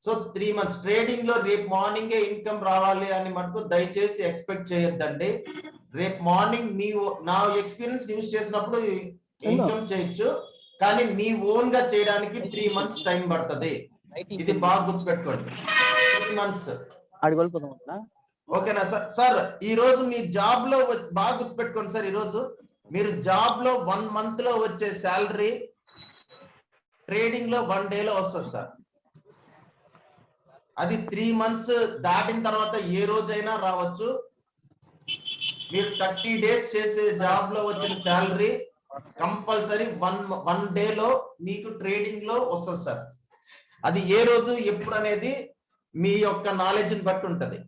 సో 3 months ట్రేడింగ్ లో రేపు మార్నింగే ఇన్కమ్ రావాలి అని మటుకు దయచేసి ఎక్స్పెక్ట్ చేయొద్దండి. రేపు మార్నింగ్ మీ నా ఎక్స్పీరియన్స్ యూజ్ చేసినప్పుడు ఇన్కమ్ చేయొచ్చు, కానీ మీ ఓన్ గా చేయడానికి 3 months టైం పడుతుంది. ఇది బాగా గుర్తుపెట్టుకోండి. 3 months. ఓకేనా సార్? సార్ ఈ రోజు మీ జాబ్ లో బాగా గుర్తుపెట్టుకోండి సార్. ఈ రోజు మీరు జాబ్ లో 1 month లో వచ్చే శాలరీ ట్రేడింగ్ లో 1 day లో వస్తుంది సార్. అది 3 months దాటిన తర్వాత ఏ రోజైనా రావచ్చు. మీరు 30 days చేసే జాబ్ లో వచ్చిన శాలరీ కంపల్సరీ 1 day లో మీకు ట్రేడింగ్ లో వస్తుంది సార్. అది ఏ రోజు ఎప్పుడు అనేది మీ యొక్క నాలెడ్జ్ ని బట్టి ఉంటది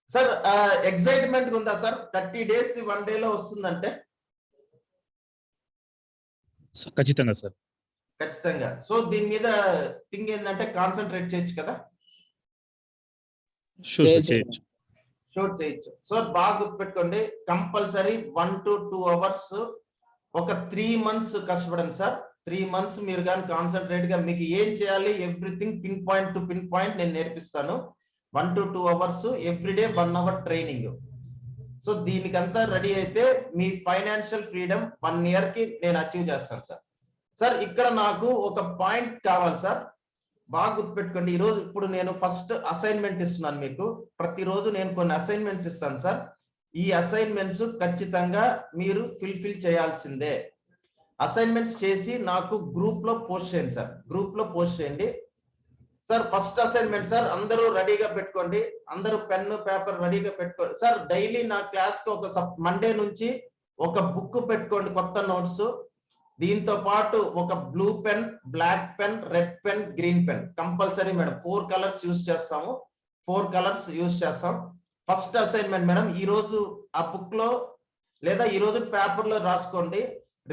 సార్. ఎక్సైట్మెంట్ ఉందా సార్? 30 days 1 day లో వస్తుందంటే ఖచ్చితంగా సార్. ఖచ్చితంగా. సో దీని మీద థింగ్ ఏంటంటే కాన్సన్ట్రేట్ చేయొచ్చు కదా? షూర్ సార్, చేయొచ్చు. షూట్ చేయొచ్చు. సో బాగా గుర్తుపెట్టుకోండి, కంపల్సరీ 1 to 2 hours ఒక 3 months కష్టపడండి సార్. 3 months మీరు కానీ కాన్సన్ట్రేట్ గా మీకు ఏం చేయాలి everything pin point to pin point నేను నేర్పిస్తాను. 1 to 2 hours everyday 1 hour training. So దీనికంతా రెడీ అయితే మీ ఫైనాన్షియల్ ఫ్రీడమ్ 1 year కి నేను అచీవ్ చేస్తాను సార్. సార్ ఇక్కడ నాకు ఒక పాయింట్ కావాలి సార్, బాగా గుర్తుపెట్టుకోండి. ఈ రోజు ఇప్పుడు నేను ఫస్ట్ అసైన్మెంట్ ఇస్తున్నాను మీకు. ప్రతిరోజు నేను కొన్ని అసైన్మెంట్స్ ఇస్తాను సార్. ఈ అసైన్మెంట్స్ ఖచ్చితంగా మీరు ఫిల్ చేయాల్సిందే. అసైన్మెంట్స్ చేసి నాకు గ్రూప్ లో పోస్ట్ చేయండి సార్. గ్రూప్ లో పోస్ట్ చేయండి సార్. ఫస్ట్ అసైన్మెంట్ సార్, అందరూ రెడీగా పెట్టుకోండి. అందరూ పెన్ను పేపర్ రెడీగా పెట్టుకోండి సార్. డైలీ నా క్లాస్ కి ఒక మండే నుంచి ఒక బుక్ పెట్టుకోండి, కొత్త నోట్స్. దీంతో పాటు ఒక blue pen, black pen, red pen, green pen compulsory madam. 4 colors use చేస్తాము. 4 colors యూజ్ చేస్తాం. ఫస్ట్ అసైన్మెంట్ మేడం, ఈ రోజు ఆ బుక్ లో లేదా ఈ రోజు పేపర్ లో రాసుకోండి.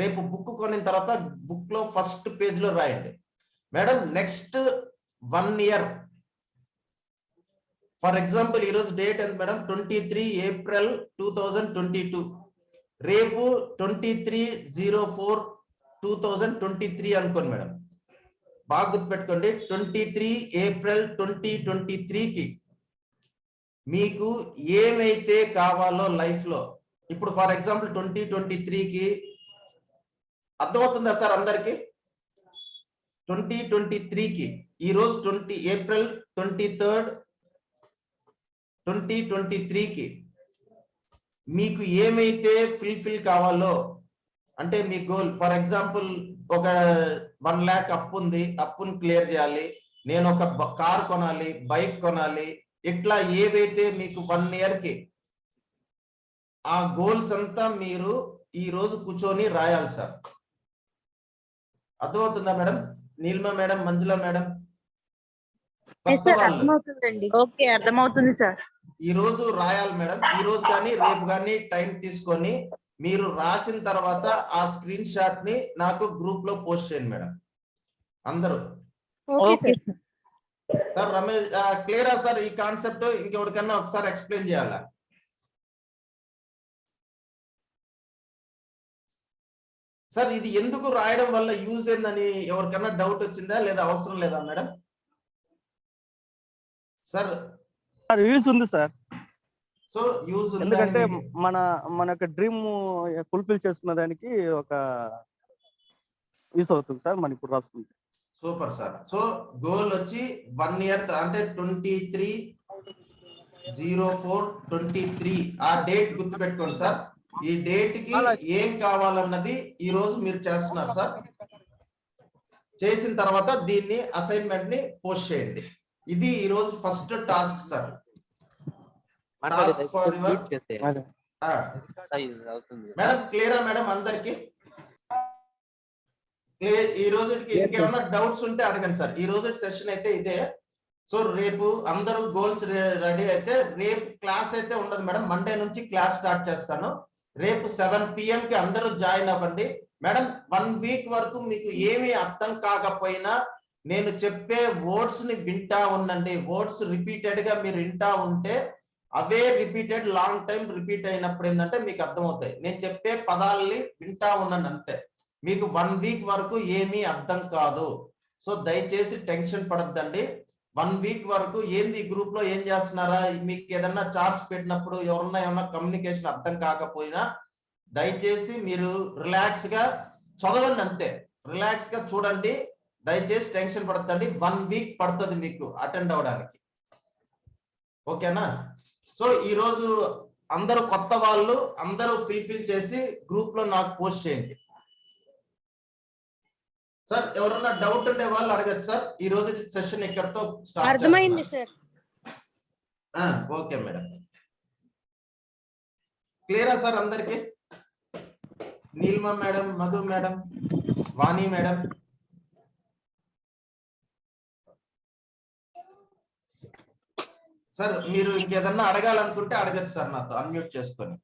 రేపు బుక్ కొనిన తర్వాత బుక్ లో ఫస్ట్ పేజ్ లో రాయండి madam. Next 1 year for example ఈ రోజు డేట్ ఎంత మేడం? 23 April 2022. రేపు 23/04/2023 అనుకోండి మేడం. బాగా గుర్తుపెట్టుకోండి. 23 April 2023కి మీకు ఏమైతే కావాలో లైఫ్ లో, ఇప్పుడు ఫర్ ఎగ్జాంపుల్ 2023కి అర్థమవుతుందా సార్ అందరికి? 2023కి ఈ రోజు April 23rd 2023కి మీకు ఏమైతే ఫుల్ఫిల్ కావాలో, అంటే మీ గోల్ ఫర్ ఎగ్జాంపుల్ ఒక 1 lakh అప్పు ఉంది, అప్పును క్లియర్ చేయాలి, నేను ఒక కార్ కొనాలి, బైక్ కొనాలి, ఇట్లా ఏవైతే మీకు 1 year కి ఆ గోల్స్ అంతా మీరు ఈ రోజు కూర్చొని రాయాలి సార్. అర్థమవుతుందా మేడం? నీలిమ మేడం, మంజుల మేడం, ఓకే అర్థమవుతుంది సార్. ఈ రోజు రాయాలి మేడం. ఈ రోజు కానీ రేపు కానీ టైం తీసుకొని మీరు రాసిన తర్వాత ఆ స్క్రీన్ షాట్ ని నాకు గ్రూప్ లో పోస్ట్ చేయండి మేడం అందరూ. సార్ రమేష్ క్లియరా సార్ ఈ కాన్సెప్ట్? ఇంకెవరికన్నా ఒకసారి ఎక్స్ప్లెయిన్ చేయాలా? సార్ ఇది ఎందుకు రాయడం వల్ల యూజ్ ఏందని ఎవరికన్నా డౌట్ వచ్చిందా లేదా అవసరం లేదా మేడం? సార్ యూస్ ఉంది సార్. సో యూజ్ ఎందుకంటే మన యొక్క డ్రీమ్ ఫుల్ఫిల్ చేసుకునే దానికి ఒక యూస్ అవుతుంది సార్ మనం ఇప్పుడు రాసుకుంటే. Super sir. సో గోల్ వచ్చి 1 year అంటే 23/04/23 ఆ డేట్ గుర్తు పెట్టుకోండి సార్. ఈ డేట్ కి ఏం కావాలన్నది ఈ రోజు మీరు చేస్తున్నారు సార్. చేసిన తర్వాత దీన్ని అసైన్మెంట్ ని పోస్ట్ చేయండి. ఇది ఈ రోజు ఫస్ట్ టాస్క్ సార్. మేడం క్లియరా మేడం అందరికి? ఈ రోజుకి ఇంకేమన్నా డౌట్స్ ఉంటే అడగండి సార్. ఈ రోజు సెషన్ అయితే ఇదే. సో రేపు అందరూ గోల్స్ రెడీ అయితే రేపు క్లాస్ అయితే ఉండదు మేడం. మండే నుంచి క్లాస్ స్టార్ట్ చేస్తాను. రేపు 7 PM కి అందరూ జాయిన్ అవ్వండి మేడం. 1 వీక్ వరకు మీకు ఏమీ అర్థం కాకపోయినా నేను చెప్పే వర్డ్స్ ని వింటా ఉండండి. వర్డ్స్ రిపీటెడ్ గా మీరు వింటా ఉంటే అవే రిపీటెడ్ లాంగ్ టైం రిపీట్ అయినప్పుడు ఏంటంటే మీకు అర్థమవుతాయి. నేను చెప్పే పదాలని వింటా ఉన్నాను అంతే. మీకు 1 వీక్ వరకు ఏమీ అర్థం కాదు. సో దయచేసి టెన్షన్ పడద్దండి. 1 వీక్ వరకు ఏంది గ్రూప్ లో ఏం చేస్తున్నారా, మీకు ఏదన్నా చార్ట్స్ పెట్టినప్పుడు ఎవరన్నా ఏమన్నా కమ్యూనికేషన్ అర్థం కాకపోయినా దయచేసి మీరు రిలాక్స్ గా చదవండి అంతే. రిలాక్స్ గా చూడండి. దయచేసి టెన్షన్ పడద్దండి. 1 వీక్ పడుతుంది మీకు అటెండ్ అవడానికి. ఓకేనా? సో ఈ రోజు అందరూ కొత్త వాళ్ళు అందరూ ఫిల్ చేసి గ్రూప్ లో నాకు పోస్ట్ చేయండి సార్. ఎవరన్నా డౌట్ ఉండే వాళ్ళు అడగచ్చు సార్. ఈ రోజు సెషన్ ఇక్కడతో స్టార్ట్. అర్థమైంది సార్. Okay madam. క్లియరా సార్ అందరికి? Neelma madam, Madhu madam, Vani madam. Sir మీరు ఇంకేదన్నా అడగాలనుకుంటే అడగచ్చు సార్ నాతో అన్మ్యూట్ చేసుకొని.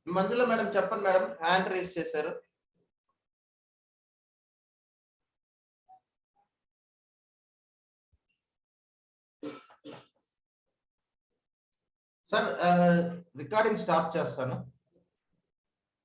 మంజుల మేడం చెప్పండి మేడం, హ్యాండ్ రేస్ చేశారు. సార్ రికార్డింగ్ స్టాప్ చేస్తాను.